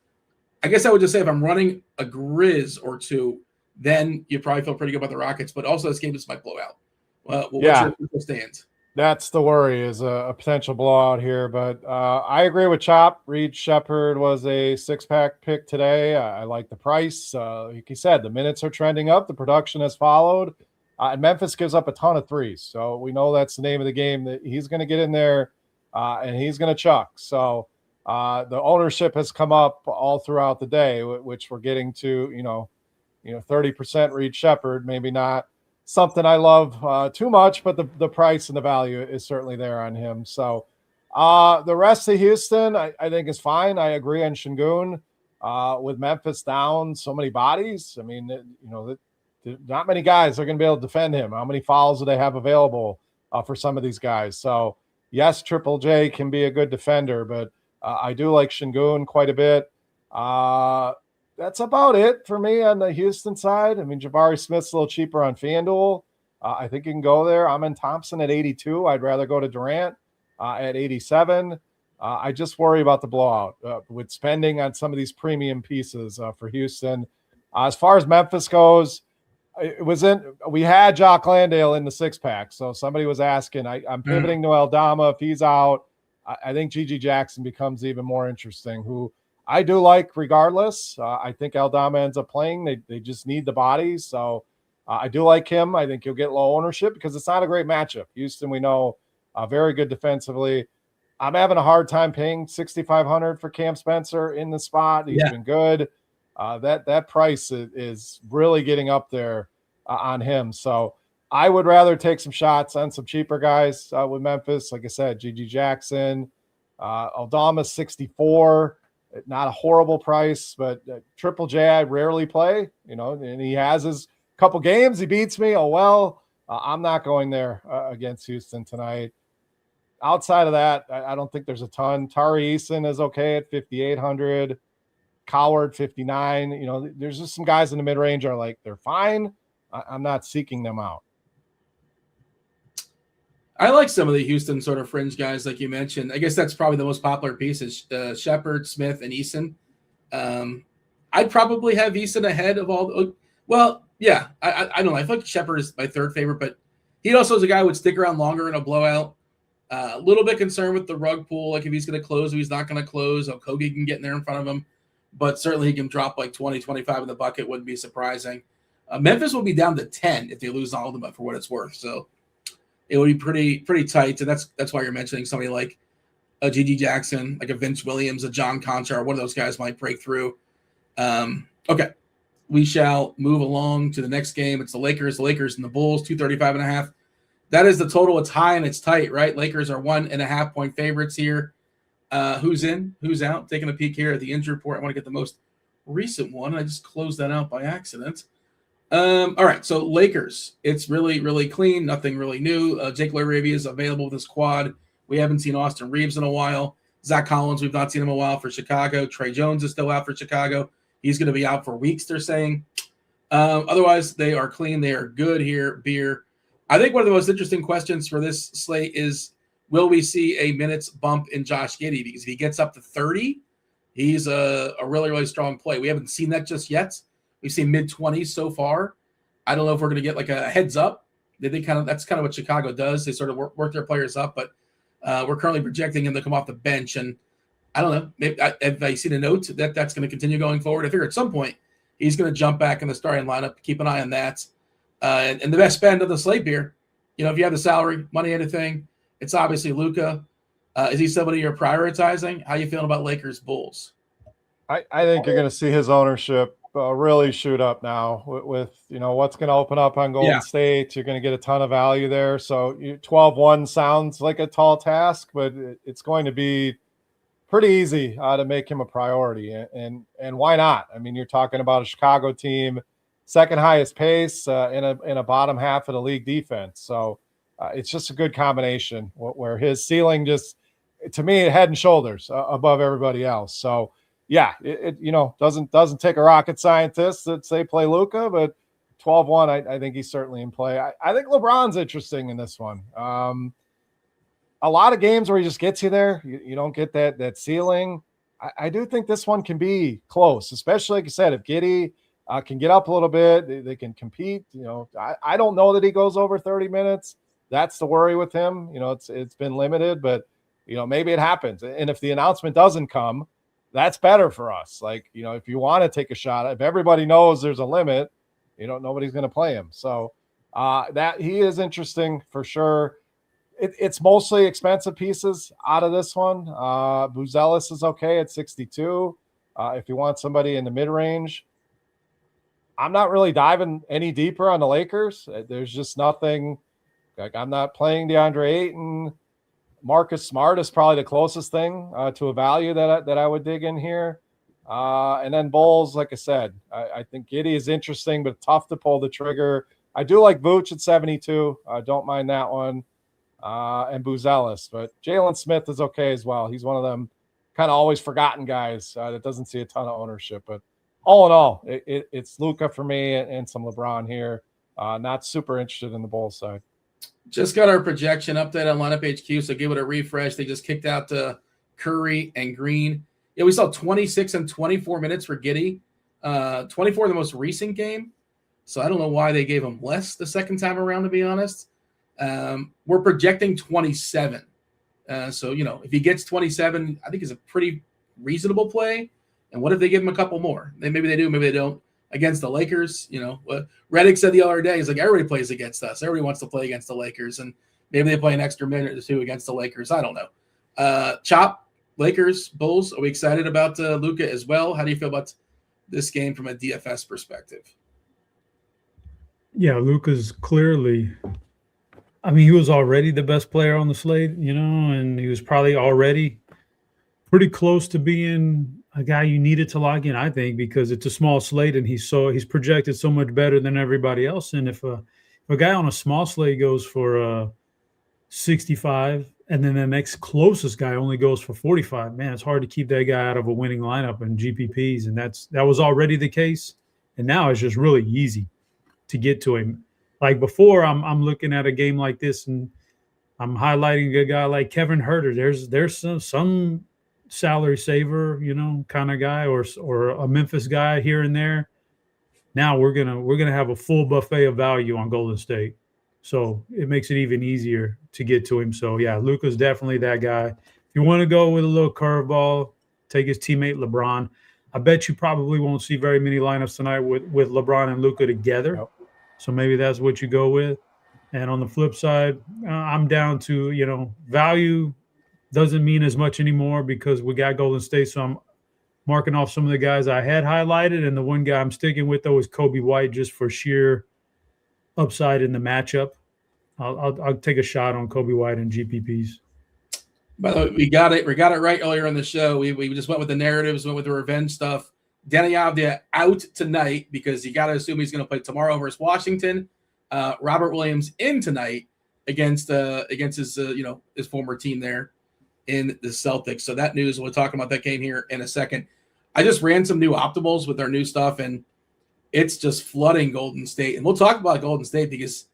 [SPEAKER 1] I guess I would just say if I'm running a Grizz or two, then you probably feel pretty good about the Rockets. But also this game just might blow out. What's your stance?
[SPEAKER 2] That's the worry, is a potential blowout here. But I agree with Chop. Reed Shepherd was a 6-pack pick today. I like the price. Like he said, the minutes are trending up. The production has followed. And Memphis gives up a ton of threes. So we know that's the name of the game, that he's going to get in there and he's going to chuck. So the ownership has come up all throughout the day, which we're getting to, 30% Reed Shepherd, maybe not something I love too much, but the price and the value is certainly there on him. So the rest of Houston, I think is fine. I agree on Şengün. With Memphis down so many bodies, I mean, not many guys are going to be able to defend him. How many fouls do they have available for some of these guys? So yes, Triple J can be a good defender, but I do like Şengün quite a bit. That's about it for me on the Houston side. I mean, Jabari Smith's a little cheaper on FanDuel. I think you can go there. Amin Thompson at 82. I'd rather go to Durant at 87. I just worry about the blowout with spending on some of these premium pieces for Houston. As far as Memphis goes, We had Jock Landale in the 6-pack. So somebody was asking, I'm pivoting to Aldama. If he's out, I think Gigi Jackson becomes even more interesting, who I do like regardless. I think Aldama ends up playing. They just need the bodies. So I do like him. I think he'll get low ownership because it's not a great matchup. Houston, we know, very good defensively. I'm having a hard time paying $6,500 for Cam Spencer in the spot. He's been good. That price is really getting up there on him. So I would rather take some shots on some cheaper guys with Memphis. Like I said, Gigi Jackson, Aldama 64, not a horrible price, but Triple J I rarely play, and he has his couple games. He beats me. Oh, well, I'm not going there against Houston tonight. Outside of that, I don't think there's a ton. Tari Eason is okay at 5,800. Coward 59. There's just some guys in the mid-range are like, they're fine. I'm not seeking them out.
[SPEAKER 1] I like some of the Houston sort of fringe guys, like you mentioned. I guess that's probably the most popular piece is Shepard, Smith, and Eason. I'd probably have Eason ahead of all. Well, yeah, I don't know. I feel like Shepard is my third favorite, but he also is a guy who would stick around longer in a blowout. A little bit concerned with the rug pull, like if he's going to close or he's not going to close. Okogie can get in there in front of him, but certainly he can drop like 20, 25 in the bucket. Wouldn't be surprising. Memphis will be down to 10 if they lose Aldama for what it's worth. So it would be pretty tight. And that's why you're mentioning somebody like a Gigi Jackson, like a Vince Williams, a John Conchar. One of those guys might break through. Okay. We shall move along to the next game. It's the Lakers and the Bulls, 235.5. That is the total. It's high and it's tight, right? Lakers are 1.5 point favorites here. Who's in? Who's out? Taking a peek here at the injury report. I want to get the most recent one. I just closed that out by accident. All right, so Lakers. It's really, really clean. Nothing really new. Jake LaRavia is available with his quad. We haven't seen Austin Reeves in a while. Zach Collins, we've not seen him in a while for Chicago. Trey Jones is still out for Chicago. He's going to be out for weeks, they're saying. Otherwise, they are clean. They are good here. Beer. I think one of the most interesting questions for this slate is, will we see a minutes bump in Josh Giddey? Because if he gets up to 30, he's a really, really strong play. We haven't seen that just yet. We've seen mid-20s so far. I don't know if we're going to get like a heads up. That's kind of what Chicago does. They sort of work their players up, but we're currently projecting him to come off the bench. And I don't know. Maybe have I seen a note that's going to continue going forward? I figure at some point he's going to jump back in the starting lineup. Keep an eye on that. And the best spend of the slate beer, if you have the salary, money, anything, it's obviously Luka. Is he somebody you're prioritizing? How you feeling about Lakers Bulls?
[SPEAKER 2] I think you're going to see his ownership really shoot up now with what's going to open up on Golden State. You're going to get a ton of value there. So 12-1 sounds like a tall task, but it's going to be pretty easy to make him a priority. And why not? I mean, you're talking about a Chicago team, second highest pace in a bottom half of the league defense. So it's just a good combination where his ceiling just, to me, head and shoulders above everybody else. So yeah, it doesn't take a rocket scientist that say play Luka, but 12-1, I think he's certainly in play. I think LeBron's interesting in this one. A lot of games where he just gets you there, you don't get that ceiling. I do think this one can be close, especially like you said, if Giddey can get up a little bit, they can compete. I don't know that he goes over 30 minutes. That's the worry with him. It's been limited, but maybe it happens. And if the announcement doesn't come, that's better for us. Like, if you want to take a shot, if everybody knows there's a limit, nobody's going to play him. So that he is interesting for sure. It's mostly expensive pieces out of this one. Buzelis is okay at 62. If you want somebody in the mid-range, I'm not really diving any deeper on the Lakers. There's just nothing. Like, I'm not playing DeAndre Ayton. Marcus Smart is probably the closest thing to a value that I would dig in here. And then Bulls, like I said, I think Giddey is interesting, but tough to pull the trigger. I do like Vooch at 72. I don't mind that one. And Buzelis, but Jalen Smith is okay as well. He's one of them kind of always forgotten guys that doesn't see a ton of ownership. But all in all, it's Luka for me and some LeBron here. Not super interested in the Bulls side.
[SPEAKER 1] Just got our projection update on Lineup HQ, so give it a refresh. They just kicked out Curry and Green. Yeah, we saw 26 and 24 minutes for Giddey. 24 the most recent game. So I don't know why they gave him less the second time around, to be honest. We're projecting 27. So, if he gets 27, I think is a pretty reasonable play. And what if they give him a couple more? Maybe they do, maybe they don't. Against the Lakers, Redick said the other day, he's like, everybody plays against us. Everybody wants to play against the Lakers. And maybe they play an extra minute or two against the Lakers. I don't know. Chop, Lakers, Bulls. Are we excited about Luka as well? How do you feel about this game from a DFS perspective?
[SPEAKER 3] Yeah, Luka's clearly, he was already the best player on the slate, and he was probably already pretty close to being a guy you needed to lock in, I think, because it's a small slate and he's projected so much better than everybody else. And if a guy on a small slate goes for 65 and then the next closest guy only goes for 45, man, it's hard to keep that guy out of a winning lineup in GPPs. And that was already the case. And now it's just really easy to get to him. Like before, I'm looking at a game like this and I'm highlighting a guy like Kevin Huerter. There's some salary saver, kind of guy, or a Memphis guy here and there. Now we're gonna have a full buffet of value on Golden State, so it makes it even easier to get to him. So yeah, Luka's definitely that guy. If you want to go with a little curveball, take his teammate LeBron. I bet you probably won't see very many lineups tonight with LeBron and Luka together. Yep. So maybe that's what you go with. And on the flip side, I'm down to value. Doesn't mean as much anymore because we got Golden State. So I'm marking off some of the guys I had highlighted. And the one guy I'm sticking with, though, is Kobe White, just for sheer upside in the matchup. I'll take a shot on Kobe White and GPPs.
[SPEAKER 1] By the way, we got it right earlier in the show. We just went with the narratives, went with the revenge stuff. Danny Avdia out tonight because you got to assume he's going to play tomorrow versus Washington. Robert Williams in tonight against his his former team there in the Celtics. So that news, we'll talk about that game here in a second. I just ran some new optimals with our new stuff, and it's just flooding Golden State. And we'll talk about Golden State because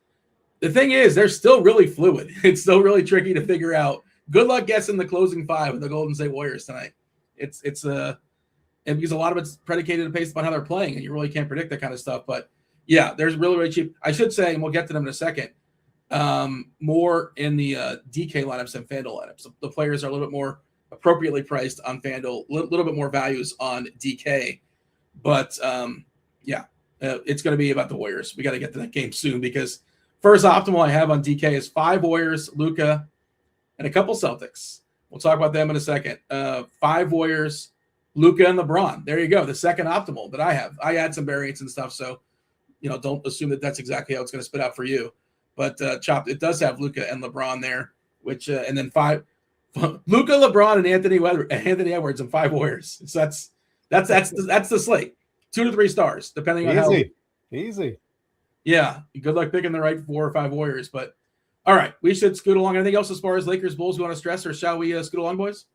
[SPEAKER 1] the thing is, they're still really fluid. It's still really tricky to figure out. Good luck guessing the closing five with the Golden State Warriors tonight. It's and because a lot of it's predicated based upon how they're playing, and you really can't predict that kind of stuff. But yeah, there's really, really cheap. I should say, and we'll get to them in a second, more in the DK lineups than FanDuel lineups. The players are a little bit more appropriately priced on FanDuel, a little bit more values on DK. But it's going to be about the Warriors. We got to get to that game soon because first optimal I have on DK is 5 Warriors, Luka, and a couple Celtics. We'll talk about them in a second. 5 Warriors, Luka, and LeBron. There you go. The second optimal that I have. I add some variants and stuff, so don't assume that that's exactly how it's going to spit out for you. But Chopped, it does have Luka and LeBron there, which and then 5 Luka, LeBron, and Anthony Edwards and 5 Warriors. So that's the slate. 2 to 3 stars, depending on how
[SPEAKER 2] easy.
[SPEAKER 1] Yeah, good luck picking the right 4 or 5 Warriors. But all right, we should scoot along. Anything else as far as Lakers Bulls you want to stress, or shall we scoot along, boys?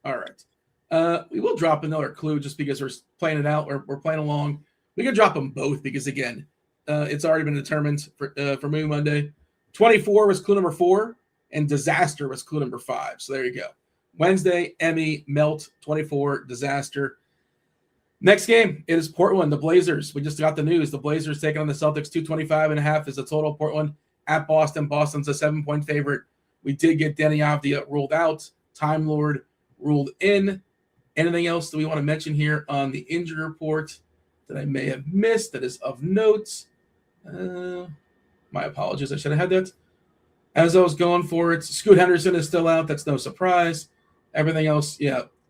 [SPEAKER 1] All right. We will drop another clue just because we're playing it out or we're playing along. We can drop them both because, again, it's already been determined for Moon Monday. 24 was clue number 4, and Disaster was clue number 5. So there you go. Wednesday, Emmy, Melt, 24, Disaster. Next game, it is Portland, the Blazers. We just got the news. The Blazers taking on the Celtics. 225.5 is the total. Portland at Boston. Boston's a 7-point favorite. We did get Danny Avdia ruled out. Time Lord ruled in. Anything else that we want to mention here on the injury report that I may have missed that is of note? My apologies. I should have had that. As I was going for it, Scoot Henderson is still out. That's no surprise. Everything else,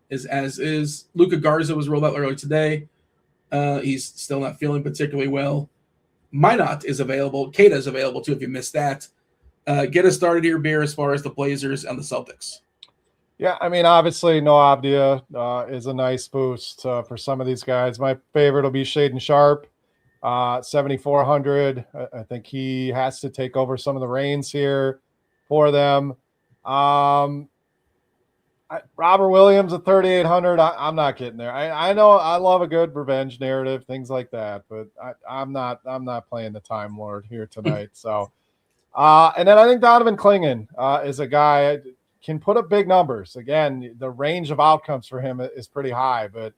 [SPEAKER 1] is as is. Luka Garza was rolled out earlier today. He's still not feeling particularly well. Minot is available. Kata is available too if you missed that. Get us started here, Beer, as far as the Blazers and the Celtics.
[SPEAKER 2] Yeah, obviously, no Avdia is a nice boost for some of these guys. My favorite will be Shaden Sharp, 7,400. I think he has to take over some of the reins here for them. Robert Williams at 3,800. I'm not getting there. I know I love a good revenge narrative, things like that, but I'm not playing the Time Lord here tonight. So, and then I think Donovan Clingan is a guy can put up big numbers. Again, the range of outcomes for him is pretty high, but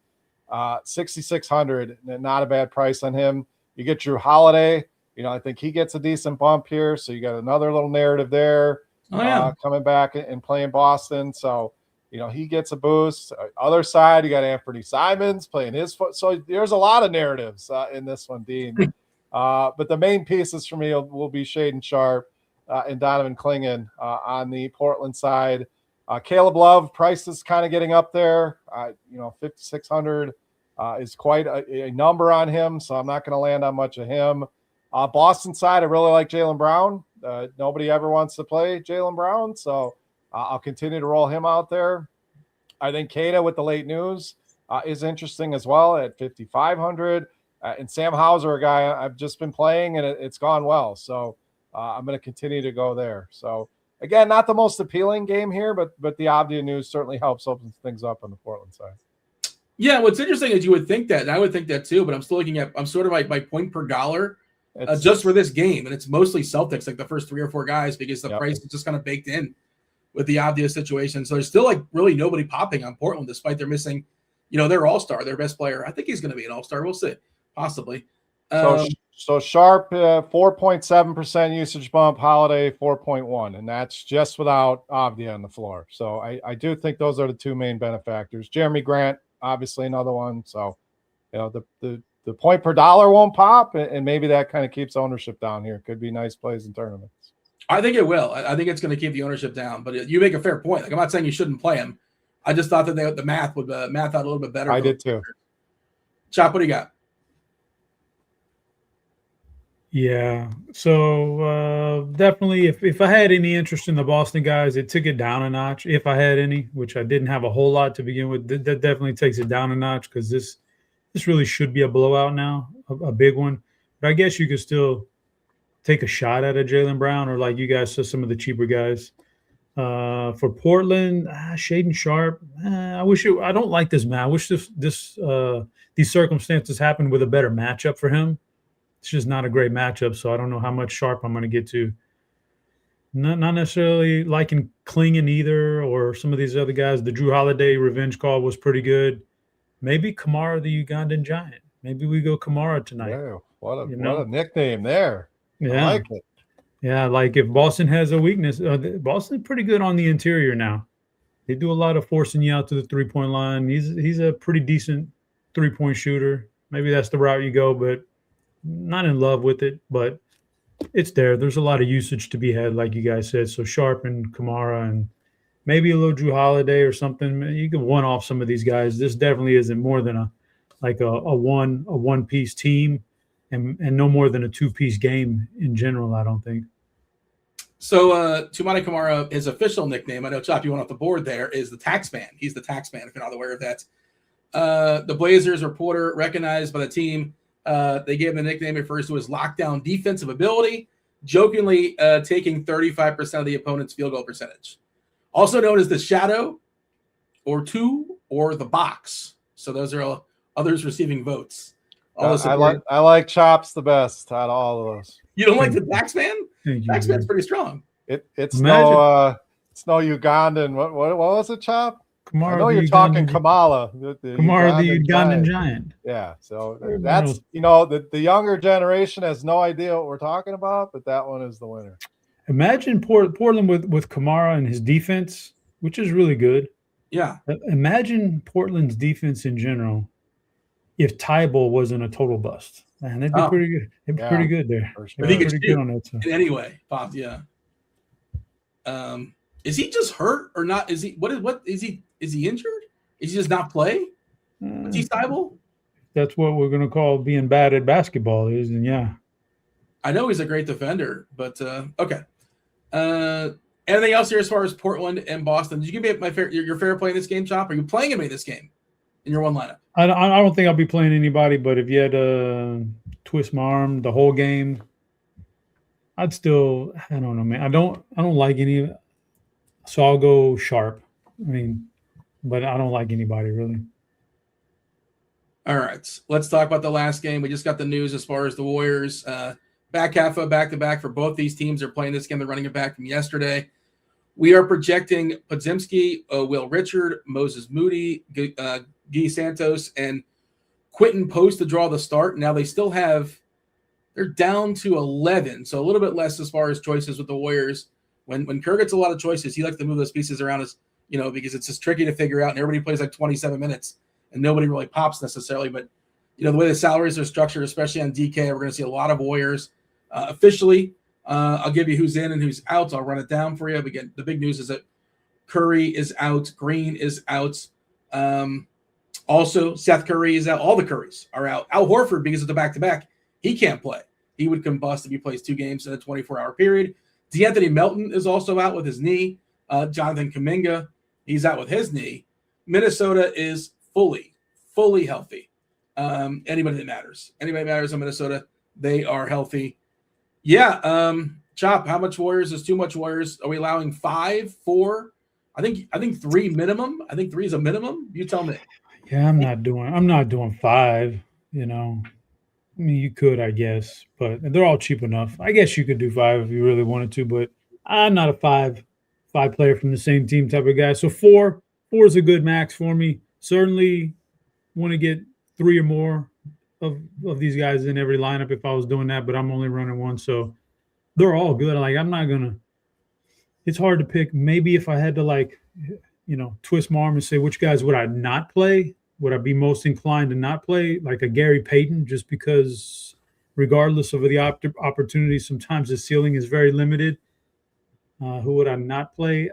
[SPEAKER 2] 6,600, not a bad price on him. You get Drew Holiday. I think he gets a decent bump here. So you got another little narrative there coming back and playing Boston. So, he gets a boost. Other side, you got Anthony Simons playing his foot. So there's a lot of narratives in this one, Dean. But the main pieces for me will be Shaden Sharp and Donovan Clingan on the Portland side. Caleb Love, price is kind of getting up there. 5,600 is quite a number on him, so I'm not going to land on much of him. Boston side, I really like Jaylen Brown. Nobody ever wants to play Jaylen Brown, so I'll continue to roll him out there. I think Kata with the late news is interesting as well at 5,500. And Sam Hauser, a guy I've just been playing, and it's gone well. So I'm going to continue to go there. So, again, not the most appealing game here, but the Avdia news certainly helps open things up on the Portland side.
[SPEAKER 1] Yeah, what's interesting is you would think that, and I would think that too, but I'm still looking at – I'm sort of like my point per dollar just for this game, and it's mostly Celtics, like the first 3 or 4 guys, because the price is just kind of baked in with the Avdia situation. So there's still like really nobody popping on Portland despite they're missing, their all-star, their best player. I think he's going to be an all-star. We'll see. Possibly.
[SPEAKER 2] So Sharp 4.7% usage bump, Holiday 4.1, and that's just without Avdia on the floor. So I do think those are the 2 main benefactors. Jeremy Grant, obviously another one. So the point per dollar won't pop, and maybe that kind of keeps ownership down here. Could be nice plays in tournaments. I
[SPEAKER 1] think it will. I think it's going to keep the ownership down. But you make a fair point. Like, I'm not saying you shouldn't play him. I just thought that the math would math out a little bit better.
[SPEAKER 2] I did too.
[SPEAKER 1] Chop, what do you got?
[SPEAKER 3] Yeah, so definitely if I had any interest in the Boston guys, it took it down a notch. If I had any, which I didn't have a whole lot to begin with, that definitely takes it down a notch because this really should be a blowout now, a big one. But I guess you could still take a shot at a Jaylen Brown or like you guys said, some of the cheaper guys. For Portland, Shaden Sharp, I don't like this, man. I wish these circumstances happened with a better matchup for him. It's just not a great matchup, so I don't know how much Sharp I'm going to get to. Not necessarily liking Clingan either, or some of these other guys. The Drew Holiday revenge call was pretty good. Maybe Kamara, the Ugandan Giant. Maybe we go Kamara tonight.
[SPEAKER 2] Yeah, what a nickname there.
[SPEAKER 3] Yeah.
[SPEAKER 2] I like it.
[SPEAKER 3] Yeah, like if Boston has a weakness, Boston's pretty good on the interior now. They do a lot of forcing you out to the three-point line. He's a pretty decent three-point shooter. Maybe that's the route you go, but not in love with it, but it's there. There's a lot of usage to be had, like you guys said. So Sharp and Kamara and maybe a little Drew Holiday or something. You can one off some of these guys. This definitely isn't more than a one-piece team and no more than a 2-piece game in general, I don't think.
[SPEAKER 1] So Toumani Kamara, his official nickname, I know, Chop, you went off the board there, is the Taxman. He's the Taxman, if you're not aware of that. The Blazers reporter recognized by the team. They gave him the nickname, refers to his lockdown defensive ability, jokingly taking 35% of the opponent's field goal percentage. Also known as the Shadow, or Two, or the Box. So those are others receiving votes.
[SPEAKER 2] I like Chops the best out of all of those.
[SPEAKER 1] You don't like the Taxman? Taxman's pretty strong.
[SPEAKER 2] It's no Ugandan. What was it, Chop?
[SPEAKER 3] Kamara,
[SPEAKER 2] I know you're talking Kamala.
[SPEAKER 3] Kamara, the Ugandan Giant.
[SPEAKER 2] Yeah, so that's the younger generation has no idea what we're talking about, but that one is the winner.
[SPEAKER 3] Imagine Portland with Kamara and his defense, which is really good.
[SPEAKER 1] Yeah.
[SPEAKER 3] Imagine Portland's defense in general if Tybalt wasn't a total bust. Man, they'd be pretty good. They'd be pretty good there.
[SPEAKER 1] Sure. If he could shoot on that side. Anyway, Pop, yeah. Is he just hurt or not? Is he is he injured? Is he just not play? Is he Tybalt?
[SPEAKER 3] That's what we're gonna call being bad at basketball is, and yeah.
[SPEAKER 1] I know he's a great defender, but okay. Anything else here as far as Portland and Boston? Did you give me your fair play in this game, Chop? Are you playing anybody in this game in your one lineup?
[SPEAKER 3] I don't think I'll be playing anybody, but if you had to twist my arm the whole game, I don't know, man. I don't like any of it. So I'll go Sharp. But I don't like anybody really.
[SPEAKER 1] All right. Let's talk about the last game. We just got the news as far as the Warriors. Back half of back-to-back for both these teams. They're playing this game. They're running it back from yesterday. We are projecting Podziemski, Will Richard, Moses Moody, Guy Santos, and Quentin Post to draw the start. Now they still have They're down to 11, so a little bit less as far as choices with the Warriors. When Kerr gets a lot of choices, he likes to move those pieces around because it's just tricky to figure out, and everybody plays like 27 minutes, and nobody really pops necessarily. But, the way the salaries are structured, especially on DK, we're going to see a lot of Warriors. Officially, I'll give you who's in and who's out. I'll run it down for you. But again, the big news is that Curry is out. Green is out. Also, Seth Curry is out. All the Currys are out. Al Horford, because of the back-to-back, he can't play. He would combust if he plays 2 games in a 24-hour period. DeAnthony Melton is also out with his knee. Jonathan Kuminga, he's out with his knee. Minnesota is fully healthy. Anybody that matters in Minnesota, they are healthy. Yeah. Chop, how much Warriors is too much Warriors? Are we allowing 5, 4? I think 3 minimum. I think 3 is a minimum. You tell me.
[SPEAKER 3] Yeah, I'm not doing 5, I mean, you could, I guess, but they're all cheap enough. I guess you could do 5 if you really wanted to, but I'm not a 5 player from the same team type of guy. So 4 is a good max for me. Certainly want to get 3 or more of these guys in every lineup if I was doing that, but I'm only running 1, so they're all good. Like, I'm not gonna. It's hard to pick. Maybe if I had to twist my arm and say which guys would I not play. Would I be most inclined to not play, like a Gary Payton, just because regardless of the opportunities, sometimes the ceiling is very limited. Who would I not play?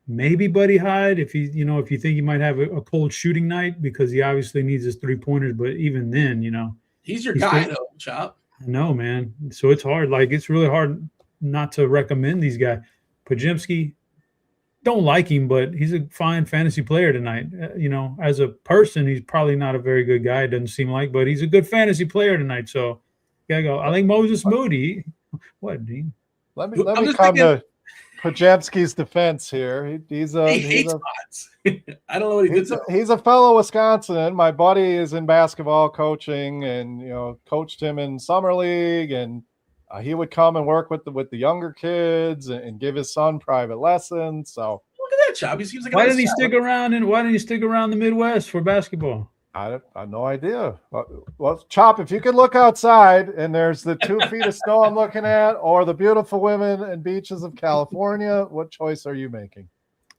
[SPEAKER 3] Maybe Buddy Hyde, if you think he might have a cold shooting night, because he obviously needs his 3-pointers. But even then,
[SPEAKER 1] he's your guy, though, Chop.
[SPEAKER 3] I know, man. So it's hard. Like, it's really hard not to recommend these guys. Podziemski, don't like him, but he's a fine fantasy player tonight. As a person, he's probably not a very good guy, it doesn't seem like, but he's a good fantasy player tonight. So, gotta go. I think Moses Moody. What, Dean?
[SPEAKER 2] Let me come to Podziemski's defense here. He's
[SPEAKER 1] I don't know what he did.
[SPEAKER 2] He's a fellow Wisconsin. My buddy is in basketball coaching, and coached him in summer league, and he would come and work with the younger kids and give his son private lessons. So
[SPEAKER 1] look at that, Chop. He seems like
[SPEAKER 3] why didn't he stick around the Midwest for basketball?
[SPEAKER 2] I have no idea. Well, Chop, if you could look outside and there's the 2 feet of snow I'm looking at, or the beautiful women and beaches of California, what choice are you making?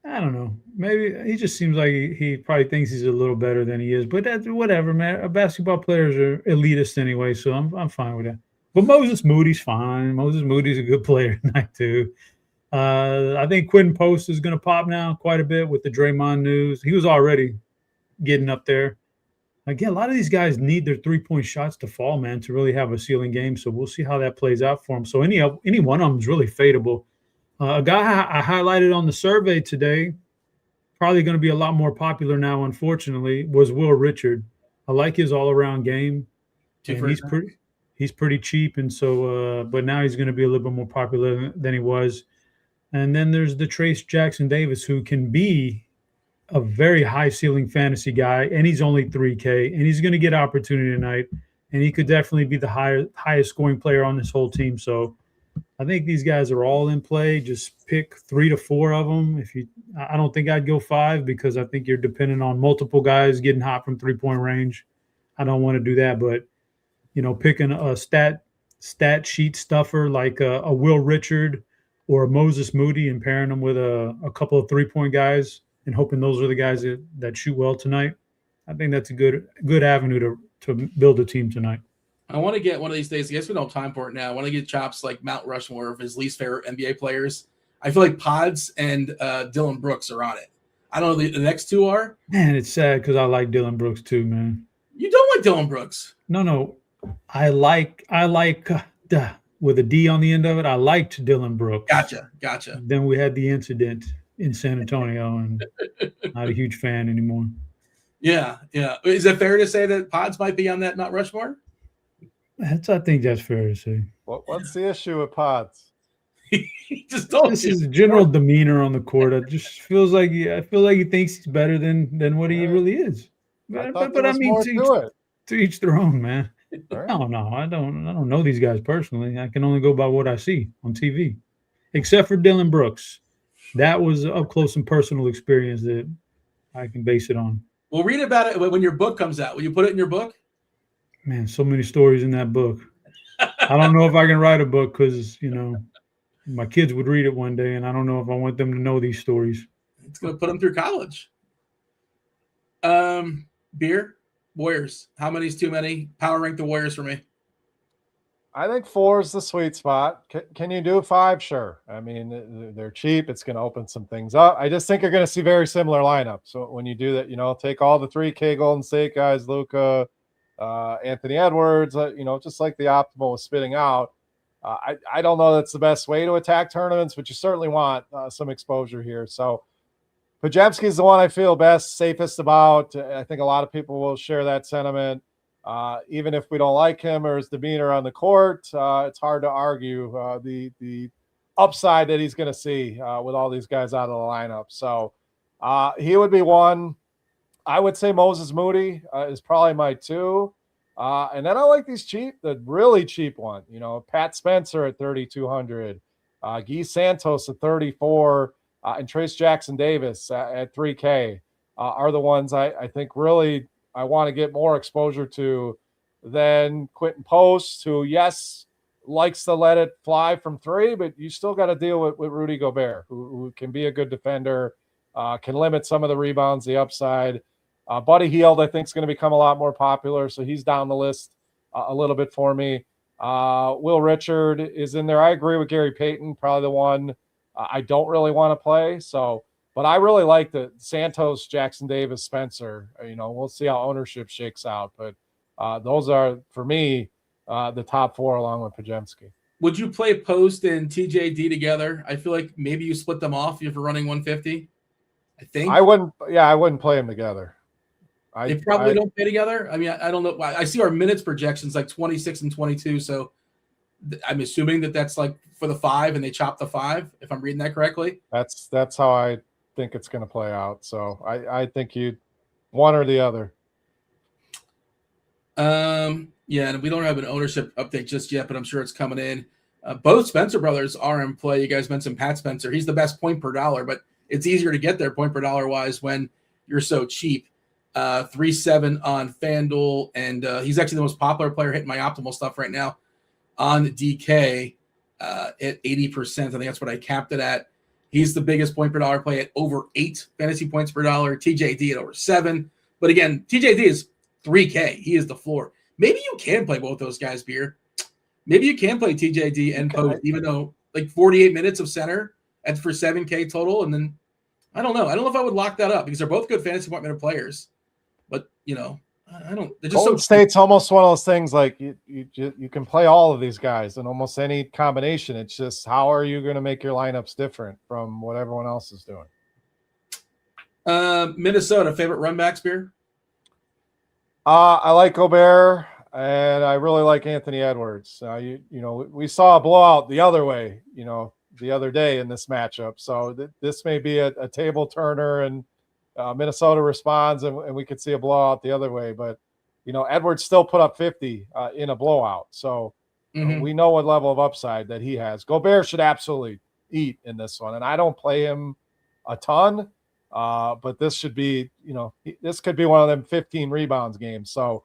[SPEAKER 3] I don't know. Maybe he just seems like he probably thinks he's a little better than he is. But that's whatever, man. Basketball players are elitist anyway, so I'm fine with that. But Moses Moody's fine. Moses Moody's a good player tonight too. I think Quentin Post is going to pop now quite a bit with the Draymond news. He was already getting up there. Again, a lot of these guys need their 3-point shots to fall, man, to really have a ceiling game. So we'll see how that plays out for them. So any one of them is really fadeable. A guy I highlighted on the survey today, probably going to be a lot more popular now, unfortunately, was Will Richard. I like his all-around game. And he's pretty cheap, and so but now he's going to be a little bit more popular than he was. And then there's the Trace Jackson Davis, who can be a very high ceiling fantasy guy, and he's only 3K, and he's going to get opportunity tonight, and he could definitely be the highest scoring player on this whole team. So I think these guys are all in play. Just pick 3 to 4 of them. I don't think I'd go 5, because I think you're dependent on multiple guys getting hot from 3-point range. I don't want to do that, but picking a stat sheet stuffer like a Will Richard or a Moses Moody and pairing them with a couple of 3-point guys and hoping those are the guys that shoot well tonight. I think that's a good avenue to build a team tonight.
[SPEAKER 1] I want to get one of these days. I guess we don't have time for it now. I want to get Chops like Mount Rushmore of his least favorite NBA players. I feel like Pods and Dylan Brooks are on it. I don't know the next 2 are.
[SPEAKER 3] Man, it's sad because I like Dylan Brooks too, man.
[SPEAKER 1] You don't like Dylan Brooks?
[SPEAKER 3] No. I like with a D on the end of it. I liked Dylan Brooks.
[SPEAKER 1] Gotcha.
[SPEAKER 3] Then we had the incident in San Antonio, and not a huge fan anymore.
[SPEAKER 1] Yeah. Is it fair to say that Pods might be on that Mount Rushmore?
[SPEAKER 3] I think that's fair to say.
[SPEAKER 2] What's the issue with Pods?
[SPEAKER 3] This is general demeanor on the court. It just feels like I feel like he thinks he's better than what he really is. But I mean, to each their own, man. Right. No, I don't know these guys personally. I can only go by what I see on TV, except for Dylan Brooks. That was up close and personal experience that I can base it on.
[SPEAKER 1] We'll read about it when your book comes out. Will you put it in your book?
[SPEAKER 3] Man, so many stories in that book. I don't know if I can write a book because, my kids would read it one day, and I don't know if I want them to know these stories.
[SPEAKER 1] It's going to put them through college. Beer, Warriors. How many is too many? Power rank the Warriors for me.
[SPEAKER 2] I think 4 is the sweet spot. Can you do 5? Sure. I mean, they're cheap. It's going to open some things up. I just think you're going to see very similar lineups. So when you do that, take all the 3K Golden State guys, Luka, Anthony Edwards, just like the optimal was spitting out. I don't know that's the best way to attack tournaments, but you certainly want some exposure here. So Podziemski is the one I feel best, safest about. I think a lot of people will share that sentiment. Even if we don't like him or his demeanor on the court, it's hard to argue the upside that he's going to see with all these guys out of the lineup. So he would be one. I would say Moses Moody is probably my 2. And then I like the really cheap one. Pat Spencer at 3,200, Guy Santos at 34, and Trace Jackson Davis at 3K are the ones I think really I want to get more exposure to than Quentin Post, who, yes, likes to let it fly from 3, but you still got to deal with Rudy Gobert, who can be a good defender, can limit some of the rebounds, the upside. Buddy Hield, I think, is going to become a lot more popular, so he's down the list a little bit for me. Will Richard is in there. I agree with Gary Payton, probably the one I don't really want to play. So, but I really like the Santos, Jackson Davis, Spencer. We'll see how ownership shakes out, but those are, for me, the top 4 along with Podziemski.
[SPEAKER 1] Would you play Post and TJD together? I feel like maybe you split them off if you're running 150. I think
[SPEAKER 2] I wouldn't play them together.
[SPEAKER 1] They probably don't play together. I mean, I don't know. I see our minutes projections like 26 and 22. So I'm assuming that's like for the 5 and they chop the 5, if I'm reading that correctly.
[SPEAKER 2] That's how I think it's going to play out. So I think you one or the other.
[SPEAKER 1] Yeah, and we don't have an ownership update just yet, but I'm sure it's coming in. Both Spencer brothers are in play. You guys mentioned Pat Spencer. He's the best point per dollar, but it's easier to get there point per dollar wise when you're so cheap. 3.7 on FanDuel, and he's actually the most popular player hitting my optimal stuff right now on DK at 80%. I think that's what I capped it at. He's the biggest point per dollar play at over 8 fantasy points per dollar. TJD at over 7. But again, TJD is 3K. He is the floor. Maybe you can play both those guys, Beer. Maybe you can play TJD and Post, even though like 48 minutes of center and for 7K total. And then I don't know. I don't know if I would lock that up because they're both good fantasy point minute players. But I don't. They're just
[SPEAKER 2] Golden State's almost one of those things like you can play all of these guys in almost any combination. It's just how are you going to make your lineups different from what everyone else is doing?
[SPEAKER 1] Minnesota favorite run backs, Beer?
[SPEAKER 2] I like Gobert, and I really like Anthony Edwards. We saw a blowout the other way, the other day in this matchup. So this may be a table turner, and Minnesota responds, and we could see a blowout the other way. But, Edwards still put up 50 in a blowout. So we know what level of upside that he has. Gobert should absolutely eat in this one. And I don't play him a ton, but this should be, this could be one of them 15 rebounds games. So,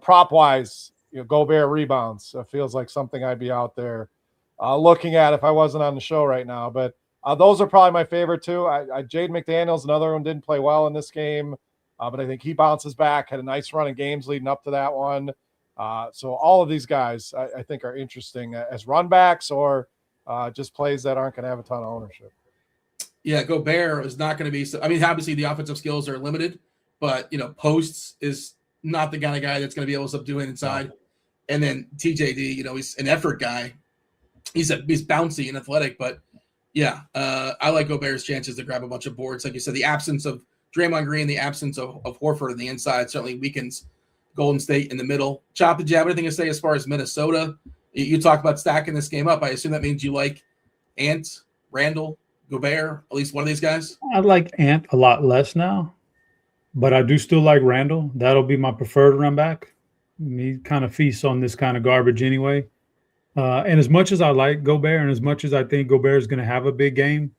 [SPEAKER 2] prop-wise, Gobert rebounds feels like something I'd be out there looking at if I wasn't on the show right now. But those are probably my favorite two. Jaden McDaniels, another one, didn't play well in this game, but I think he bounces back, had a nice run of games leading up to that one. So all of these guys, I think, are interesting as run backs or just plays that aren't going to have a ton of ownership.
[SPEAKER 1] Yeah, Gobert is not going to be – I mean, obviously the offensive skills are limited, but, Posts is not the kind of guy that's going to be able to subdue it inside. And then TJD, he's an effort guy. He's bouncy and athletic, but – yeah, I like Gobert's chances to grab a bunch of boards. Like you said, the absence of Draymond Green, the absence of Horford on the inside certainly weakens Golden State in the middle. Chop, did you have anything to say as far as Minnesota? You talk about stacking this game up. I assume that means you like Ant, Randall, Gobert, at least one of these guys?
[SPEAKER 3] I like Ant a lot less now, but I do still like Randall. That'll be my preferred run back. He kind of feasts on this kind of garbage anyway. And as much as I like Gobert and as much as I think Gobert is going to have a big game,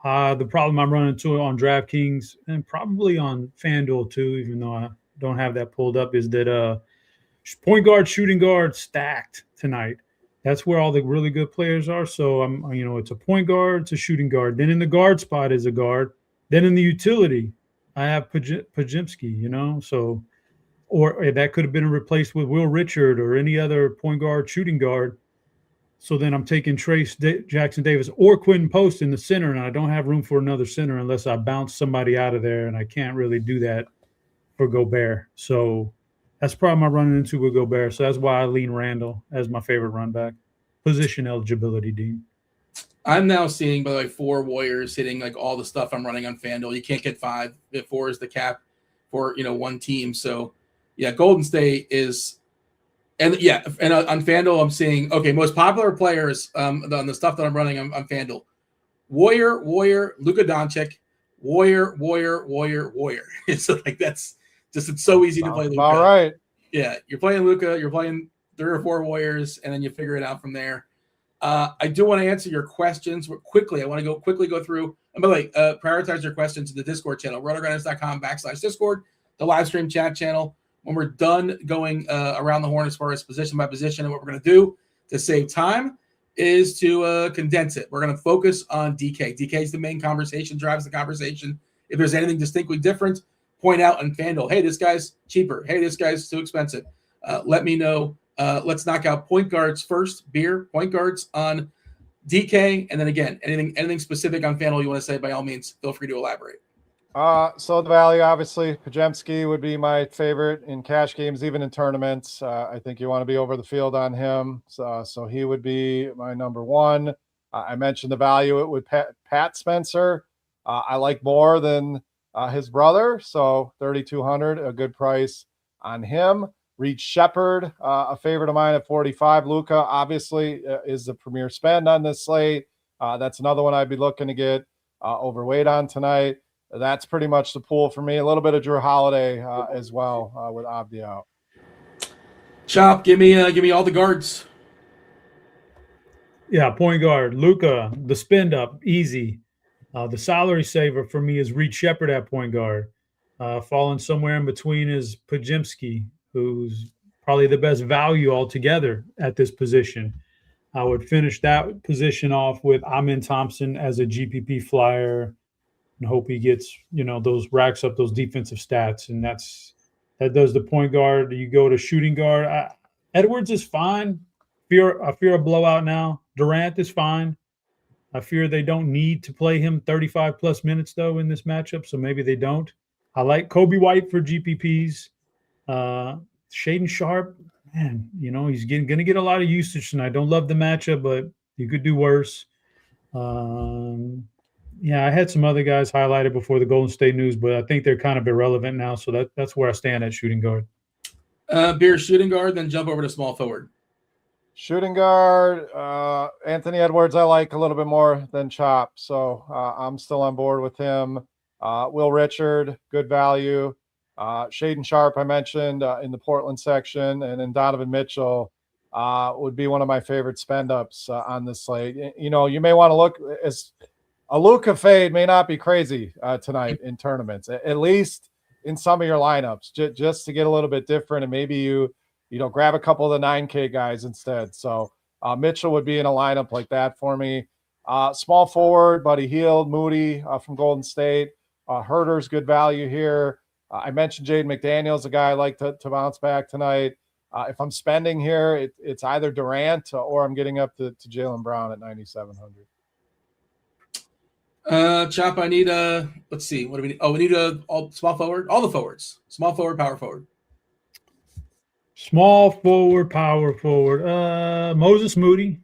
[SPEAKER 3] the problem I'm running into on DraftKings and probably on FanDuel too, even though I don't have that pulled up, is that Point guard, shooting guard, stacked tonight. That's where all the really good players are. So it's a point guard, it's a shooting guard. Then in the guard spot is a guard. Then in the utility, I have Pajimski, so or that could have been replaced with Will Richard or any other point guard, shooting guard. So then I'm taking Jackson Davis or Quentin Post in the center, and I don't have room for another center unless I bounce somebody out of there, and I can't really do that for Gobert. So that's probably my running into with Gobert. So that's why I lean Randall as my favorite run back. Position eligibility, Dean.
[SPEAKER 1] I'm now seeing, by the way, 4 Warriors hitting like all the stuff I'm running on FanDuel. You can't get 5. 4 is the cap for one team. So yeah, Golden State is, and on FanDuel I'm seeing most popular players on the stuff that I'm running on FanDuel. Warrior, Luka Doncic, Warrior. So like that's just, it's so easy to play Luka.
[SPEAKER 2] All right.
[SPEAKER 1] Yeah, you're playing Luka, you're playing 3 or 4 Warriors, and then you figure it out from there. I do want to answer your questions quickly. I want to quickly go through. And by the way, prioritize your questions to the Discord channel, RotoGrinders.com/Discord, the live stream chat channel. When we're done going around the horn as far as position by position, and what we're going to do to save time is to condense it. We're going to focus on DK. DK is the main conversation, drives the conversation. If there's anything distinctly different, point out on FanDuel, hey, this guy's cheaper. Hey, this guy's too expensive. Let me know. Let's knock out point guards first. Point guards on DK, and then again, anything specific on FanDuel you want to say, by all means, feel free to elaborate.
[SPEAKER 2] So the value, obviously, Pajemski would be my favorite in cash games, even in tournaments. I think you want to be over the field on him. So he would be my number 1. I mentioned the value it would Pat Spencer. I like more than his brother, so 3,200, a good price on him. Reed Shepherd, a favorite of mine at 45. Luka, obviously, is the premier spend on this slate. That's another one I'd be looking to get overweight on tonight. That's pretty much the pool for me. A little bit of Drew Holiday as well with Abdi out.
[SPEAKER 1] Chop, give me all the guards.
[SPEAKER 3] Yeah, point guard, Luka, the spend up, easy. The salary saver for me is Reed Shepherd at point guard. Falling somewhere in between is Pajimski, who's probably the best value altogether at this position. I would finish that position off with Amin Thompson as a GPP flyer and hope he gets, those racks up those defensive stats. And that does the point guard. You go to shooting guard. Edwards is fine. I fear a blowout now. Durant is fine. I fear they don't need to play him 35 plus minutes though in this matchup. So maybe they don't. I like Kobe White for GPPs. Shaden Sharp, man, he's going to get a lot of usage tonight. I don't love the matchup, but you could do worse. I had some other guys highlighted before the Golden State news, but I think they're kind of irrelevant now. So that's where I stand at shooting guard.
[SPEAKER 1] Beer shooting guard, then jump over to small forward.
[SPEAKER 2] Shooting guard, Anthony Edwards, I like a little bit more than Chop. So I'm still on board with him. Will Richard, good value. Shaden Sharp, I mentioned in the Portland section, and then Donovan Mitchell would be one of my favorite spend ups on this slate. You may want to look as a Luka fade may not be crazy tonight in tournaments, at least in some of your lineups, just to get a little bit different, and maybe you grab a couple of the 9K guys instead. So Mitchell would be in a lineup like that for me. Small forward, Buddy Hield, Moody from Golden State. Herder's good value here. I mentioned Jaden McDaniels, a guy I like to bounce back tonight. If I'm spending here, it's either Durant or I'm getting up to Jaylen Brown at 9,700.
[SPEAKER 1] Chop, I need let's see. What do we need? Oh, we need all small forward, all the forwards. Small forward, power forward.
[SPEAKER 3] Small forward, power forward. Moses Moody,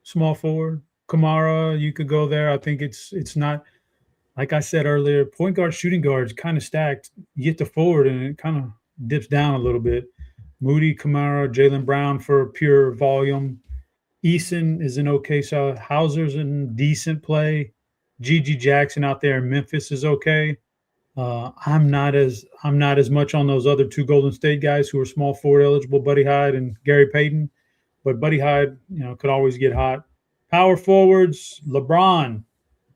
[SPEAKER 3] small forward. Kamara, you could go there. I think it's not, like I said earlier, point guard, shooting guard is kind of stacked. You get to forward and it kind of dips down a little bit. Moody, Kamara, Jaylen Brown for pure volume. Eason is an okay side. Hauser's in decent play. G.G. Jackson out there in Memphis is okay. I'm not as much on those other two Golden State guys who are small forward eligible, Buddy Hyde and Gary Payton. But Buddy Hyde, could always get hot. Power forwards, LeBron,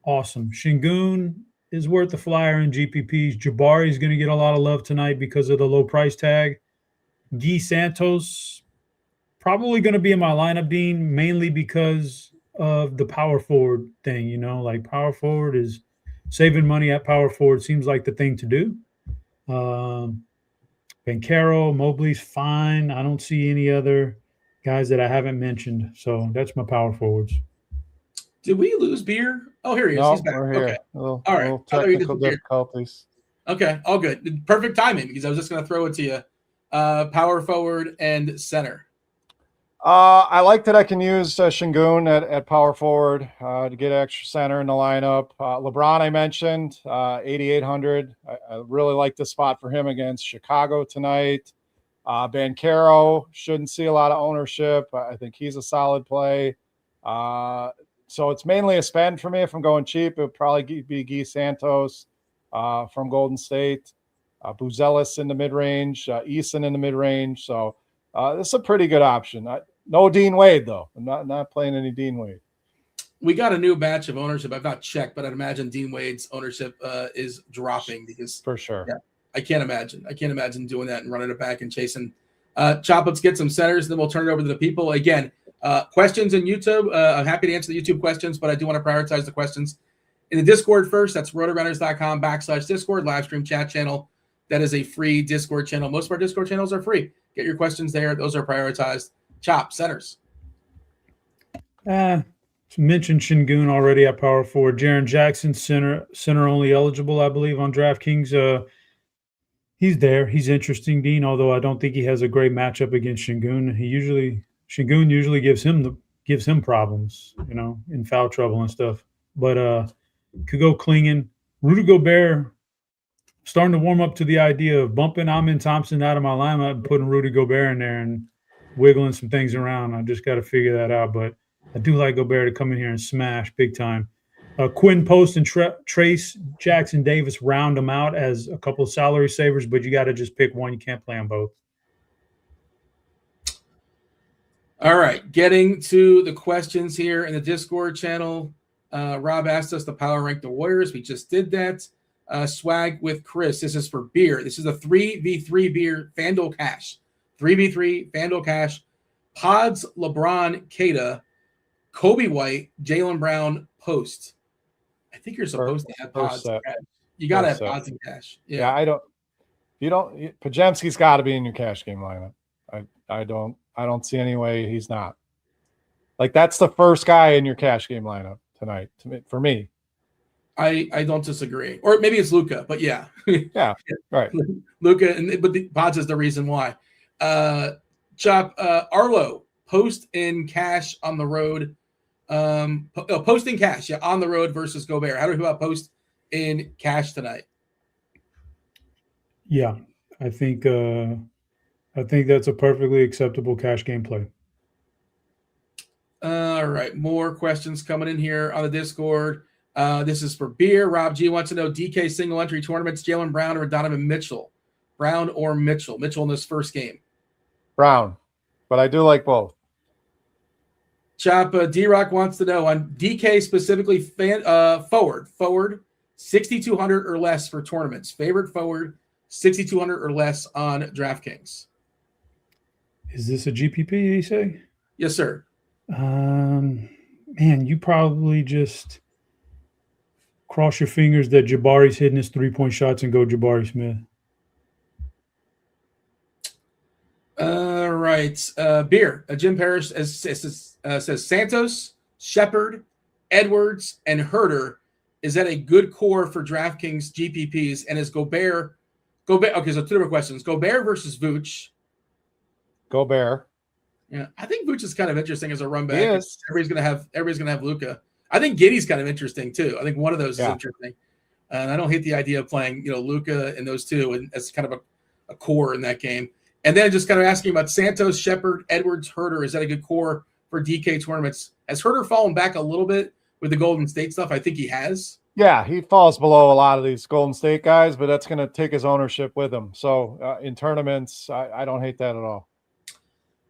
[SPEAKER 3] awesome. Şengün is worth the flyer in GPPs. Jabari is going to get a lot of love tonight because of the low price tag. Guy Santos, probably going to be in my lineup, Dean, mainly because of the power forward thing. You know, like power forward is saving money at power forward seems like the thing to do. Banchero, Mobley's fine. I don't see any other guys that I haven't mentioned. So that's my power forwards.
[SPEAKER 1] Did we lose Beer? Oh, here he is.
[SPEAKER 2] No,
[SPEAKER 1] He's back.
[SPEAKER 2] we're here.
[SPEAKER 1] Okay.
[SPEAKER 2] All
[SPEAKER 1] right.
[SPEAKER 2] little
[SPEAKER 1] I thought you
[SPEAKER 2] technical
[SPEAKER 1] disappeared.
[SPEAKER 2] difficulties.
[SPEAKER 1] Okay, all good. Perfect timing because I was just going to throw it to you. Power forward and center.
[SPEAKER 2] I like that I can use Şengün at power forward to get extra center in the lineup. LeBron, I mentioned, 8,800. I really like the spot for him against Chicago tonight. Banchero shouldn't see a lot of ownership. I think he's a solid play. So it's mainly a spend for me. If I'm going cheap, it would probably be Guy Santos from Golden State. Buzelis in the mid-range, Eason in the mid-range. So this is a pretty good option. No Dean Wade, though. I'm not playing any Dean Wade.
[SPEAKER 1] We got a new batch of ownership. I've not checked, but I'd imagine Dean Wade's ownership is dropping because
[SPEAKER 2] for sure.
[SPEAKER 1] Yeah, I can't imagine doing that and running it back and chasing. Chop, let's get some centers, and then we'll turn it over to the people. Again, questions in YouTube. I'm happy to answer the YouTube questions, but I do want to prioritize the questions in the Discord first. That's rotogrinders.com/Discord, live stream chat channel. That is a free Discord channel. Most of our Discord channels are free. Get your questions there. Those are prioritized. Chop, centers.
[SPEAKER 3] Mentioned Şengün already at power forward. Jaren Jackson, center only eligible, I believe, on DraftKings. He's there. He's interesting, Dean, although I don't think he has a great matchup against Şengün. Şengün usually gives him problems, you know, in foul trouble and stuff. But could go Klingen. Rudy Gobert, starting to warm up to the idea of bumping Amin Thompson out of my lineup and putting Rudy Gobert in there and wiggling some things around. I just got to figure that out. But I do like Gobert to come in here and smash big time. Quinn Post and Trace Jackson Davis round them out as a couple of salary savers, but you got to just pick one. You can't play on both.
[SPEAKER 1] All right, getting to the questions here in the Discord channel. Rob asked us to power rank the Warriors. We just did that. Swag with Chris. This is for beer. This is a 3v3 beer FanDuel Cash. 3v3 FanDuel Cash. Pods, LeBron, Kata, Kobe White, Jaylen Brown, Post. I think you're supposed to have pods. You got to have pods and cash.
[SPEAKER 2] Yeah, Pajemski's got to be in your cash game lineup. I don't see any way he's not. Like, that's the first guy in your cash game lineup tonight for me.
[SPEAKER 1] I don't disagree. Or maybe it's Luka, but yeah.
[SPEAKER 2] Yeah, right.
[SPEAKER 1] Luka, but the pods is the reason why. Chop, Arlo, Post in cash on the road. Post in cash, on the road versus Gobert. How do we feel about Post in cash tonight?
[SPEAKER 3] Yeah, I think that's a perfectly acceptable cash game play.
[SPEAKER 1] All right, more questions coming in here on the Discord. This is for beer. Rob G wants to know DK single entry tournaments, Jaylen Brown or Donovan Mitchell? Brown or Mitchell? Mitchell in this first game.
[SPEAKER 2] Brown, but I do like both.
[SPEAKER 1] Chop, D-Rock wants to know on DK specifically forward 6,200 or less for tournaments. Favorite forward 6,200 or less on DraftKings.
[SPEAKER 3] Is this a GPP, you say?
[SPEAKER 1] Yes, sir.
[SPEAKER 3] Man, you probably just cross your fingers that Jabari's hitting his 3-point shots and go Jabari Smith.
[SPEAKER 1] All right. Beer. Jim Parrish says Santos, Shepard, Edwards, and Herter. Is that a good core for DraftKings GPPs? And is Gobert? Okay, so two different questions. Gobert versus Vooch.
[SPEAKER 2] Gobert.
[SPEAKER 1] Yeah, I think Vooch is kind of interesting as a run back.
[SPEAKER 2] Yes.
[SPEAKER 1] Everybody's gonna have Luka. I think Giddey's kind of interesting too. I think one of those is interesting. And I don't hate the idea of playing, Luka and those two and as kind of a core in that game. And then just kind of asking about Santos, Shepard, Edwards, Herter. Is that a good core for DK tournaments? Has Herter fallen back a little bit with the Golden State stuff? I think he has.
[SPEAKER 2] Yeah, he falls below a lot of these Golden State guys, but that's going to take his ownership with him. So in tournaments, I don't hate that at all.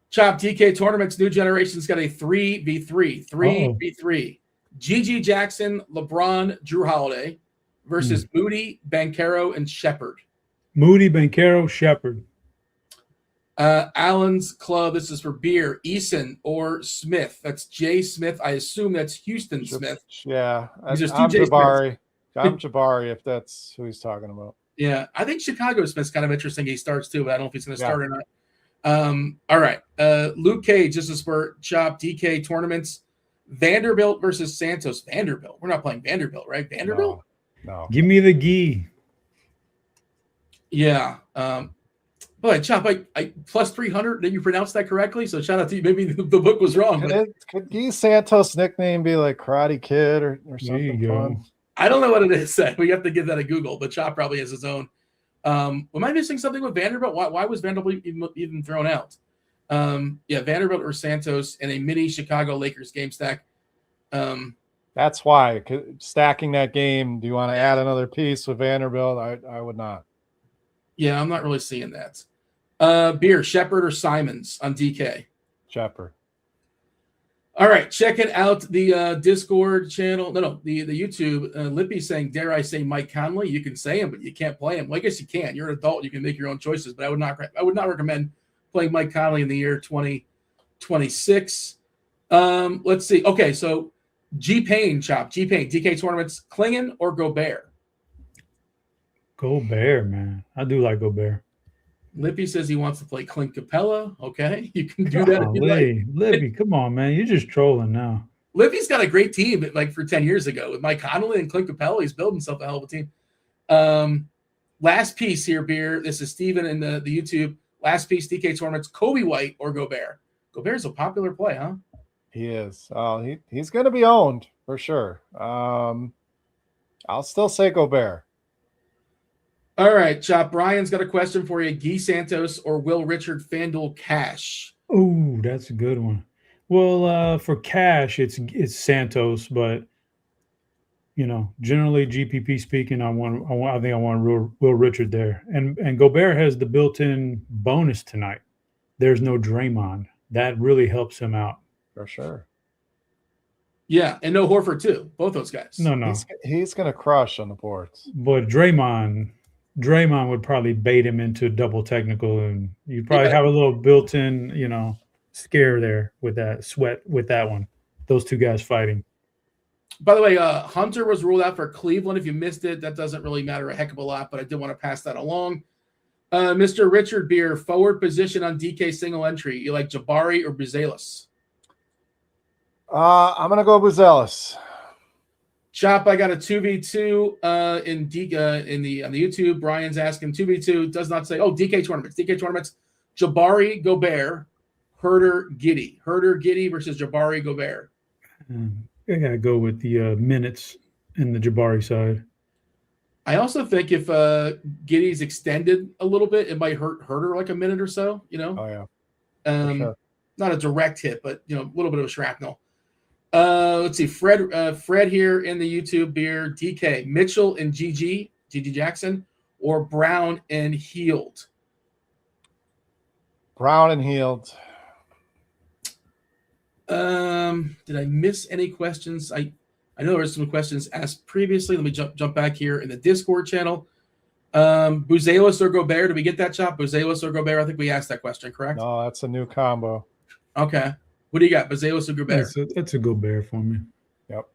[SPEAKER 1] Chop, DK tournaments, new generation's got a 3v3. GG Jackson, LeBron, Drew Holiday versus Moody, Banchero, and Shepard.
[SPEAKER 3] Moody, Banchero, Shepard.
[SPEAKER 1] Allen's Club, this is for beer. Eason or Smith. That's Jay Smith. I assume that's Houston Smith.
[SPEAKER 2] Yeah.
[SPEAKER 1] These are two
[SPEAKER 2] I'm
[SPEAKER 1] Jay
[SPEAKER 2] Jabari. I'm Jabari, if that's who he's talking about.
[SPEAKER 1] Yeah, I think Chicago Smith's kind of interesting. He starts too, but I don't know if he's going to start or not. All right. Luke Cage, this is for Chop DK tournaments. Vanderbilt versus Santos. Vanderbilt. We're not playing Vanderbilt, right? Vanderbilt?
[SPEAKER 2] No.
[SPEAKER 3] Give me the gi.
[SPEAKER 1] Yeah. But Chop, I plus 300. Did you pronounce that correctly? So shout out to you. Maybe the book was wrong.
[SPEAKER 2] Could Guy Santos' nickname be like Karate Kid or something fun?
[SPEAKER 1] I don't know what it is. We have to give that a Google, but Chop probably has his own. Am I missing something with Vanderbilt? Why was Vanderbilt even thrown out? Yeah, Vanderbilt or Santos in a mini Chicago Lakers game stack.
[SPEAKER 2] That's why. Stacking that game, do you want to add another piece with Vanderbilt? I would not.
[SPEAKER 1] Yeah, I'm not really seeing that. Beer, Shepard or Simons on DK?
[SPEAKER 2] Shepard.
[SPEAKER 1] All right, checking out the Discord channel. No, the YouTube. Lippy saying, dare I say Mike Conley? You can say him, but you can't play him. Well, I guess you can. You're an adult. You can make your own choices, but I would not recommend playing Mike Conley in the year 2026. Let's see. Okay, so G Payne, DK tournaments, Klingon or Gobert?
[SPEAKER 3] Gobert, man. I do like Gobert.
[SPEAKER 1] Lippy says he wants to play Clint Capella. Okay, you can do that if you like.
[SPEAKER 3] Lippy, come on, man. You're just trolling now.
[SPEAKER 1] Lippy's got a great team, like for 10 years ago with Mike Conley and Clint Capella. He's building himself a hell of a team. Last piece here, Beer. This is Steven in the YouTube. Last piece, DK tournaments, Kobe White or Gobert? Gobert's a popular play, huh?
[SPEAKER 2] He is. He's going to be owned for sure. I'll still say Gobert.
[SPEAKER 1] All right, Chop. Brian's got a question for you. Guy Santos or Will Richard FanDuel Cash?
[SPEAKER 3] Oh, that's a good one. Well, for cash, it's Santos, but generally GPP speaking, I think I want Will Richard there, and Gobert has the built-in bonus tonight. There's no Draymond. That really helps him out
[SPEAKER 2] for sure.
[SPEAKER 1] Yeah, and no Horford too. Both those guys.
[SPEAKER 3] No,
[SPEAKER 2] he's going to crush on the boards.
[SPEAKER 3] But Draymond would probably bait him into double technical, and you probably have a little built-in, scare there with that sweat with that one. Those two guys fighting.
[SPEAKER 1] By the way, Hunter was ruled out for Cleveland. If you missed it, that doesn't really matter a heck of a lot, but I did want to pass that along. Mr. Richard Beer, forward position on DK single entry. You like Jabari or Buzelis?
[SPEAKER 2] I'm going to go Buzelis.
[SPEAKER 1] Chop, I got a 2v2 on the YouTube. Brian's asking 2v2. Does not say. Oh, DK tournaments. Jabari Gobert, Herder Giddey. Herder Giddey versus Jabari Gobert.
[SPEAKER 3] I gotta go with the minutes in the Jabari side.
[SPEAKER 1] I also think if Giddey's extended a little bit, it might hurt Herder like a minute or so.
[SPEAKER 2] Oh yeah.
[SPEAKER 1] Sure. Not a direct hit, but a little bit of a shrapnel. Let's see. Fred here in the YouTube Beer. DK Mitchell and GG Jackson, or Brown and Heald?
[SPEAKER 2] Brown and Heald.
[SPEAKER 1] Did I miss any questions? I know there were some questions asked previously. Let me jump back here in the Discord channel. Buzelis or Gobert? Did we get that, Chop? Buzelis or Gobert? I think we asked that question, correct?
[SPEAKER 2] No, that's a new combo.
[SPEAKER 1] Okay. What do you got? Buzelis or Gobert?
[SPEAKER 3] That's a Gobert for me.
[SPEAKER 2] Yep.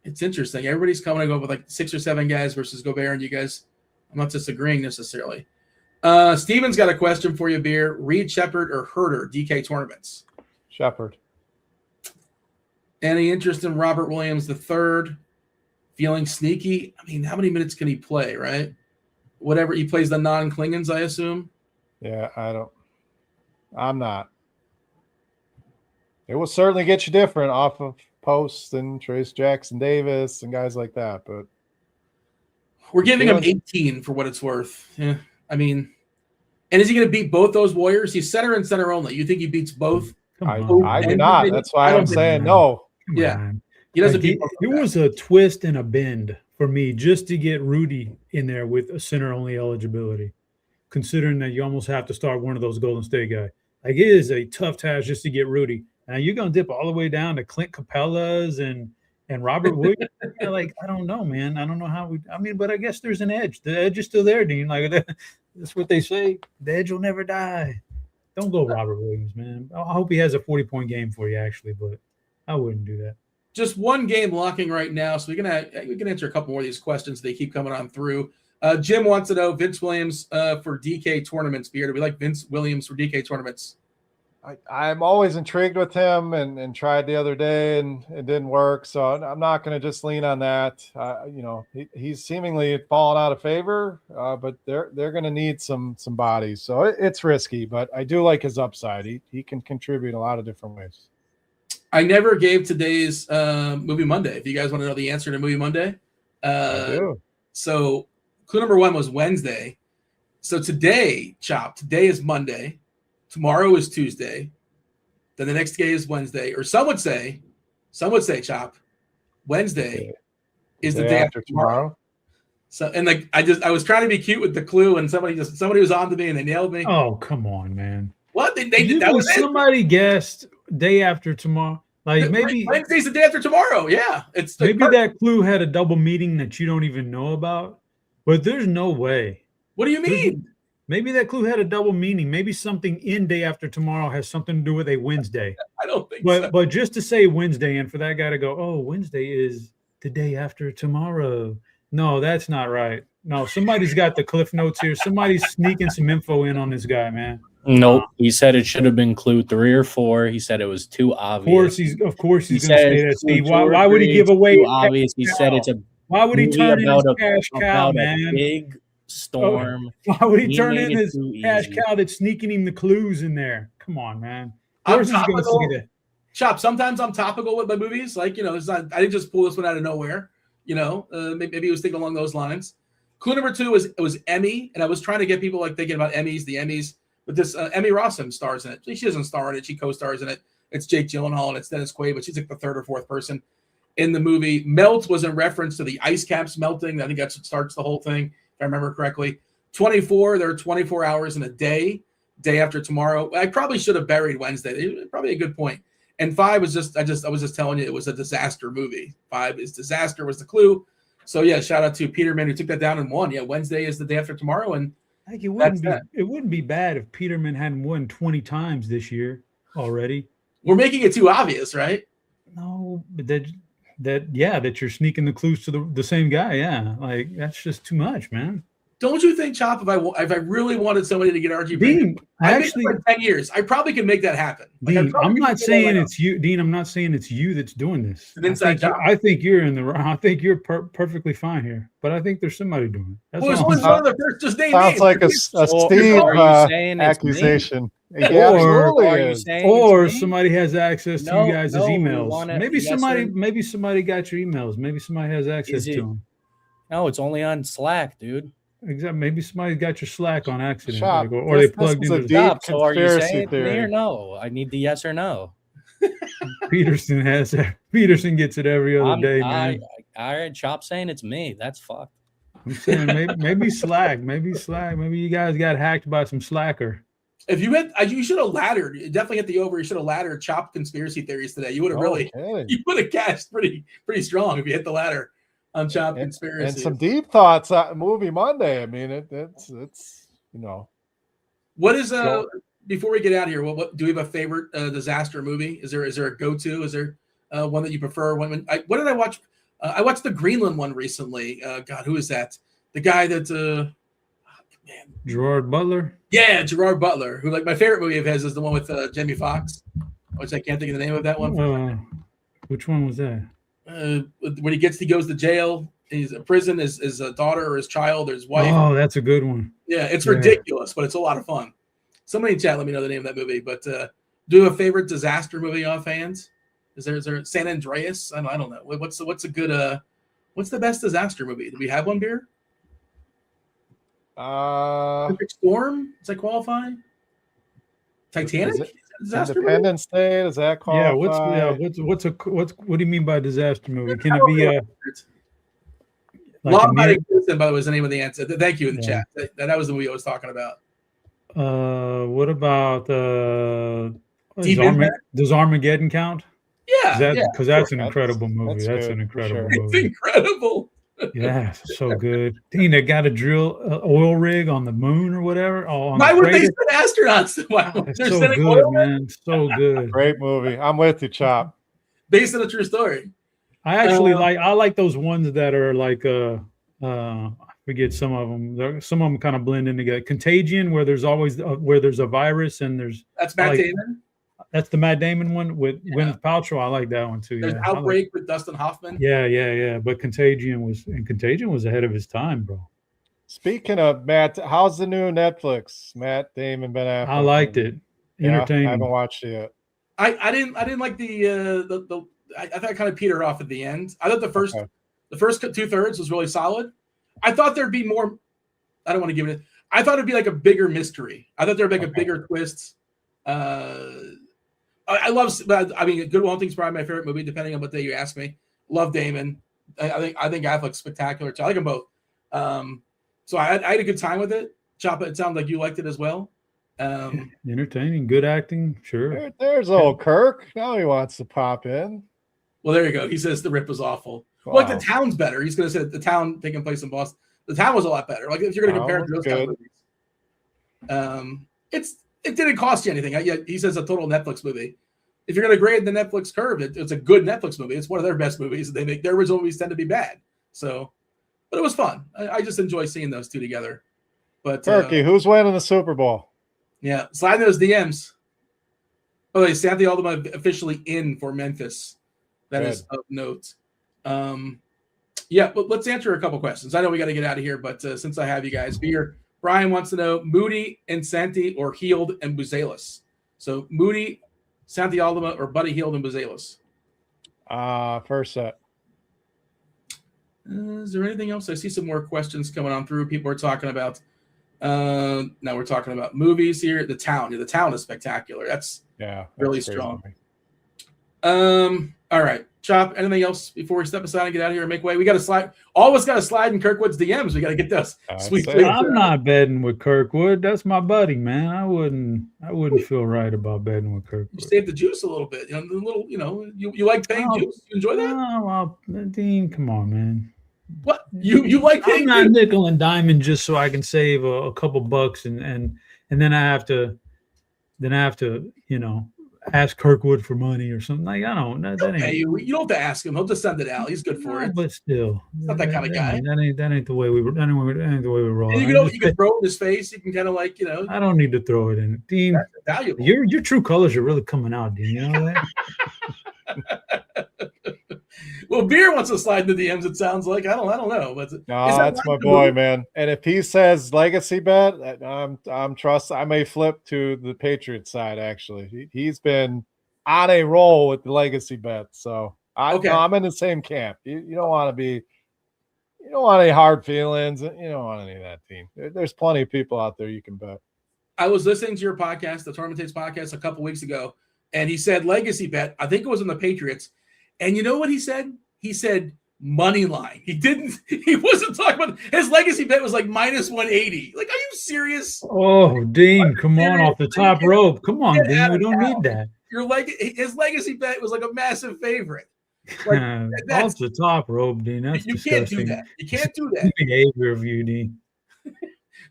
[SPEAKER 1] It's interesting. Everybody's coming to go with like 6 or 7 guys versus Gobert, and you guys, I'm not disagreeing necessarily. Steven's got a question for you, Beer. Reed Shepard or Herder, DK tournaments?
[SPEAKER 2] Shepard.
[SPEAKER 1] Any interest in Robert Williams III? Feeling sneaky? I mean, how many minutes can he play, right? Whatever. He plays the non-Klingons, I assume?
[SPEAKER 2] Yeah, I'm not. It will certainly get you different off of Post and Trace Jackson Davis and guys like that, but
[SPEAKER 1] we're giving him 18 for what it's worth. Yeah, I mean, and is he going to beat both those Warriors? He's center and center only. You think he beats both?
[SPEAKER 2] I do not. That's why I'm saying no.
[SPEAKER 1] Yeah, he doesn't beat both.
[SPEAKER 3] It was a twist and a bend for me just to get Rudy in there with a center only eligibility, considering that you almost have to start one of those Golden State guys. Like, it is a tough task just to get Rudy. Now you're gonna dip all the way down to Clint Capella's and Robert Williams. Like, I don't know, man. I don't know how but I guess there's an edge. The edge is still there, Dean. Like, that's what they say. The edge will never die. Don't go Robert Williams, man. I hope he has a 40-point game for you, actually, but I wouldn't do that.
[SPEAKER 1] Just one game locking right now, so we can answer a couple more of these questions. They keep coming on through. Jim wants to know Vince Williams for DK tournaments. Beer, do we like Vince Williams for DK tournaments?
[SPEAKER 2] I'm always intrigued with him and tried the other day and it didn't work. So I'm not going to just lean on that. He's seemingly fallen out of favor, but they're going to need some bodies. So it's risky, but I do like his upside. He can contribute a lot of different ways.
[SPEAKER 1] I never gave today's Movie Monday. If you guys want to know the answer to Movie Monday.
[SPEAKER 2] I do.
[SPEAKER 1] So clue number 1 was Wednesday. So today is Monday. Tomorrow is Tuesday. Then the next day is Wednesday. Or some would say, Chop, Wednesday is the day after tomorrow. So I was trying to be cute with the clue, and somebody was on to me and they nailed me.
[SPEAKER 3] Oh, come on, man.
[SPEAKER 1] What? They did that was
[SPEAKER 3] somebody guessed day after tomorrow. Like maybe
[SPEAKER 1] Wednesday's the day after tomorrow. Yeah. It's
[SPEAKER 3] maybe that clue had a double meaning that you don't even know about. But there's no way.
[SPEAKER 1] What do you mean?
[SPEAKER 3] Maybe that clue had a double meaning. Maybe something in day after tomorrow has something to do with a Wednesday.
[SPEAKER 1] I don't think so.
[SPEAKER 3] But just to say Wednesday and for that guy to go, oh, Wednesday is the day after tomorrow. No, that's not right. No, somebody's got the cliff notes here. Somebody's sneaking some info in on this guy, man.
[SPEAKER 4] Nope. He said it should have been clue 3 or 4. He said it was too obvious.
[SPEAKER 3] Of course he's going to say that, Steve. Why would he give away?
[SPEAKER 4] Too obvious. He said it's a.
[SPEAKER 3] Why would he turn in his cash cow, man?
[SPEAKER 4] A big storm.
[SPEAKER 3] Why would he turn in his cash cow that's sneaking him the clues in there? Come on, man.
[SPEAKER 1] Chop, sometimes I'm topical with my movies. Like, it's not, I didn't just pull this one out of nowhere. Maybe he was thinking along those lines. Clue number 2 was Emmy, and I was trying to get people like thinking about the Emmys. But this Emmy Rossum stars in it. She doesn't star in it. She co-stars in it. It's Jake Gyllenhaal and it's Dennis Quaid, but she's like the 3rd or 4th person in the movie. Melt was in reference to the ice caps melting. I think that's what starts the whole thing, if I remember correctly. 24, there are 24 hours in a day after tomorrow. I probably should have buried Wednesday. Probably a good point. And 5 was I was just telling you it was a disaster movie. 5 is disaster was the clue. So yeah, shout out to Peterman who took that down and won. Yeah, Wednesday is the day after tomorrow, and
[SPEAKER 3] I think it wouldn't be bad if Peterman hadn't won 20 times this year already.
[SPEAKER 1] We're making it too obvious, right?
[SPEAKER 3] No, but that you're sneaking the clues to the same guy. Yeah, like that's just too much, man.
[SPEAKER 1] Don't you think, Chop? If I really wanted somebody to get RG,
[SPEAKER 3] Dean,
[SPEAKER 1] I've been for 10 years. I probably could make that happen.
[SPEAKER 3] Dean, I'm not saying it's you, Dean. I'm not saying it's you that's doing this.
[SPEAKER 1] It's an inside job.
[SPEAKER 3] I think you're in the wrong. I think you're perfectly fine here, but I think there's somebody doing it.
[SPEAKER 1] Well, one of the first just name.
[SPEAKER 2] Sounds like a Steve accusation.
[SPEAKER 3] Or somebody has access to you guys' emails. Maybe somebody got your emails. Maybe somebody has access to them.
[SPEAKER 4] No, it's only on Slack, dude.
[SPEAKER 3] Exactly. Maybe somebody got your Slack on accident,
[SPEAKER 2] Shop,
[SPEAKER 3] or they plugged into the
[SPEAKER 4] Stop. So are you saying me or no? I need the yes or no.
[SPEAKER 3] Peterson has that. Peterson gets it every other day, man.
[SPEAKER 4] I heard Chop saying it's me. That's fucked.
[SPEAKER 3] I'm saying maybe Slack. Maybe you guys got hacked by some slacker.
[SPEAKER 1] If you you should have laddered. You definitely hit the over. You should have laddered Chop conspiracy theories today. You would have you would have cashed pretty strong if you hit the ladder on Chop conspiracy.
[SPEAKER 2] And some deep thoughts on Movie Monday. I mean, it's
[SPEAKER 1] What is before we get out of here? What do we have a favorite disaster movie? Is there a go-to? Is there one that you prefer? What did I watch? I watched the Greenland one recently. God, who is that? The guy that
[SPEAKER 3] Gerard Butler.
[SPEAKER 1] Yeah, Gerard Butler. Who my favorite movie of his is the one with Jamie Foxx, which I can't think of the name of that one.
[SPEAKER 3] Which one was that?
[SPEAKER 1] When he goes to jail, he's in prison. His daughter or his child or his wife.
[SPEAKER 3] Oh, that's a good one.
[SPEAKER 1] Yeah, it's ridiculous, but it's a lot of fun. Somebody in chat, let me know the name of that movie. But do you have a favorite disaster movie offhand? Is there San Andreas? I don't know. What's a good what's the best disaster movie? Do we have one, Beer? Perfect Storm? Does that qualify? Titanic?
[SPEAKER 2] Independence Day? Does that qualify?
[SPEAKER 3] What do you mean by disaster movie? Can it be a
[SPEAKER 1] Law Abiding Citizen, by the way, is the name of the answer. Thank you in the chat. That was the movie I was talking about.
[SPEAKER 3] What about does Armageddon count?
[SPEAKER 1] Yeah,
[SPEAKER 3] because that's an incredible movie. That's an incredible movie.
[SPEAKER 1] It's incredible.
[SPEAKER 3] Yeah, so good. Dean, they got a drill oil rig on the moon or whatever. Oh, on
[SPEAKER 1] Why
[SPEAKER 3] the
[SPEAKER 1] would they
[SPEAKER 3] crater.
[SPEAKER 1] send astronauts? Why
[SPEAKER 3] It's
[SPEAKER 1] they're
[SPEAKER 3] so
[SPEAKER 1] sending
[SPEAKER 3] good,
[SPEAKER 1] oil
[SPEAKER 3] man. So good.
[SPEAKER 2] Great movie. I'm with you, Chop.
[SPEAKER 1] based on a true story.
[SPEAKER 3] I actually like those ones that are like I forget some of them. Some of them kind of blend in together. Contagion, where there's always where there's a virus and there's
[SPEAKER 1] That's Matt Damon.
[SPEAKER 3] That's the Matt Damon one with Gwyneth Paltrow. I like that one too.
[SPEAKER 1] There's Outbreak with Dustin Hoffman.
[SPEAKER 3] Yeah. But Contagion was ahead of his time, bro.
[SPEAKER 2] Speaking of Matt, how's the new Netflix? Matt Damon, Ben Affleck.
[SPEAKER 3] I liked it. Entertaining.
[SPEAKER 2] I haven't watched it yet.
[SPEAKER 1] I didn't like the I thought it kind of petered off at the end. I thought the first 2/3 was really solid. I thought there'd be more. I don't want to give it. I thought it'd be like a bigger mystery. I thought there'd be like a bigger twist. I love. I mean, Good Will Hunting's probably my favorite movie, depending on what day you ask me. Love Damon. I think Affleck's spectacular too. I like them both. So I had a good time with it. Chop, it sounded like you liked it as well.
[SPEAKER 3] Entertaining, good acting, sure.
[SPEAKER 2] There's old Kirk. Now he wants to pop in.
[SPEAKER 1] Well, there you go. He says the rip was awful.
[SPEAKER 2] Wow.
[SPEAKER 1] Well, like the town's better. He's going to say that the town taking place in Boston. The town was a lot better. Like if you're going to compare it to those kind of movies, it didn't cost you anything. He says a total Netflix movie. If you're going to grade the Netflix curve, it's a good Netflix movie. It's one of their best movies. They make their original movies tend to be bad. So, but it was fun. I just enjoy seeing those two together. But
[SPEAKER 2] Turkey, who's winning the Super Bowl?
[SPEAKER 1] Yeah, slide those DMs. Oh, wait, Santi Aldama officially in for Memphis. That is of note. Yeah, but let's answer a couple questions. I know we got to get out of here, but since I have you guys here, Brian wants to know Moody and Santi or Heald and Buzelis. So Moody, Santi Aldama, or Buddy Heald and Buzelis?
[SPEAKER 2] First set.
[SPEAKER 1] Is there anything else? I see some more questions coming on through. People are talking about. Now we're talking about movies here. The town. Yeah, the town is spectacular. That's really strong. All right, Chop. Anything else before we step aside and get out of here and make way? We got to slide. All of us got to slide in Kirkwood's DMs. We got to get those sweet.
[SPEAKER 3] I'm not betting with Kirkwood. That's my buddy, man. I wouldn't feel right about betting with Kirkwood.
[SPEAKER 1] You save the juice a little bit. You like paying juice. You enjoy that?
[SPEAKER 3] Oh, well, Dean, come on, man.
[SPEAKER 1] What you like?
[SPEAKER 3] I'm not nickel and diamond just so I can save a couple bucks and then I have to ask Kirkwood for money or something. Like I don't. That ain't.
[SPEAKER 1] You don't have to ask him. He'll just send it out. He's good for it.
[SPEAKER 3] But still,
[SPEAKER 1] he's not that kind of guy.
[SPEAKER 3] That ain't the way we. That ain't the way we roll.
[SPEAKER 1] You can throw it in his face. You can kind of
[SPEAKER 3] I don't need to throw it in. Dean,
[SPEAKER 1] that's valuable.
[SPEAKER 3] Your true colors are really coming out, Dean. You know that.
[SPEAKER 2] Well,
[SPEAKER 1] Beer wants to slide in the DMs. It sounds like I don't know, but
[SPEAKER 2] no, that's my boy, man. And if he says legacy bet, I'm trust. I may flip to the Patriots side. Actually, he's been on a roll with the legacy bet, so I'm in the same camp. You don't want to be. You don't want any hard feelings. You don't want any of that team. There's plenty of people out there you can bet.
[SPEAKER 1] I was listening to your podcast, the Tournament Takes podcast, a couple weeks ago, and he said legacy bet. I think it was on the Patriots. And you know what he said? He said money line. He wasn't talking about his legacy bet was like minus 180. Like, are you serious?
[SPEAKER 3] Oh, Dean, come on off the top rope. Come on, Dean. We don't need that.
[SPEAKER 1] His legacy bet was like a massive favorite. Like,
[SPEAKER 3] off the top rope, Dean. That's disgusting.
[SPEAKER 1] Can't do that. You can't do that.
[SPEAKER 3] Behavior of you, Dean.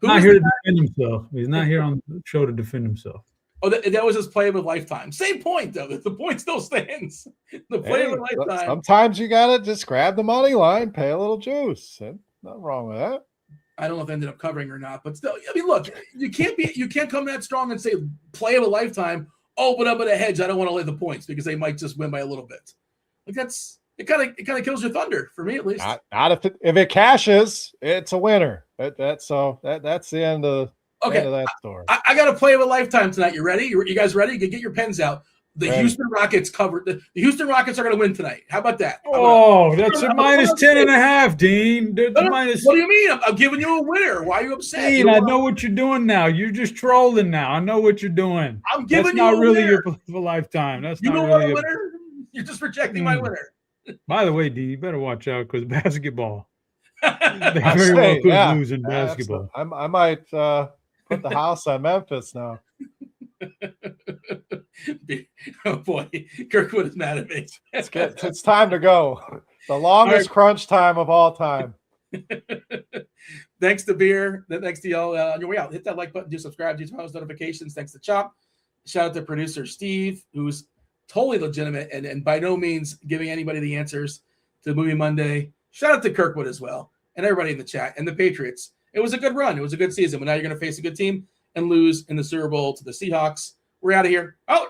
[SPEAKER 3] Not here to defend himself. He's not here on the show to defend himself.
[SPEAKER 1] Oh, that was his play of a lifetime. Same point, though. The point still stands. The play of a lifetime.
[SPEAKER 2] Sometimes you got to just grab the money line, pay a little juice. Nothing wrong with that.
[SPEAKER 1] I don't know if it ended up covering or not, but still, I mean, look, you can't come that strong and say play of a lifetime. Oh, but I'm going to hedge. I don't want to lay the points because they might just win by a little bit. Like it kind of kills your thunder for me at least.
[SPEAKER 2] Not if it cashes, it's a winner. That's the end of.
[SPEAKER 1] Okay,
[SPEAKER 2] that story.
[SPEAKER 1] I got to play of a lifetime tonight. You ready? You guys ready? Get your pens out. The Houston Rockets covered. The Houston Rockets are going to win tonight. How about that?
[SPEAKER 3] That's a minus 10.5, Dean.
[SPEAKER 1] What do you mean? I'm giving you a winner. Why are you upset?
[SPEAKER 3] Dean, I know what you're doing now. You're just trolling now. I know what you're doing.
[SPEAKER 1] I'm giving
[SPEAKER 3] you a winner. That's not really your play of a lifetime. That's not really
[SPEAKER 1] a winner. You're just rejecting my winner.
[SPEAKER 3] By the way, Dean, you better watch out because basketball. They very well could lose in basketball.
[SPEAKER 2] I might. Put the house on Memphis now.
[SPEAKER 1] Oh boy, Kirkwood is mad at me.
[SPEAKER 2] It's time to go. The longest crunch time of all time.
[SPEAKER 1] Thanks to Beer. Thanks to y'all on your way out. Hit that like button, do subscribe, do post notifications. Thanks to Chop. Shout out to producer Steve, who's totally legitimate and by no means giving anybody the answers to Movie Monday. Shout out to Kirkwood as well, and everybody in the chat, and the Patriots. It was a good run. It was a good season, but now you're going to face a good team and lose in the Super Bowl to the Seahawks. We're out of here. Oh,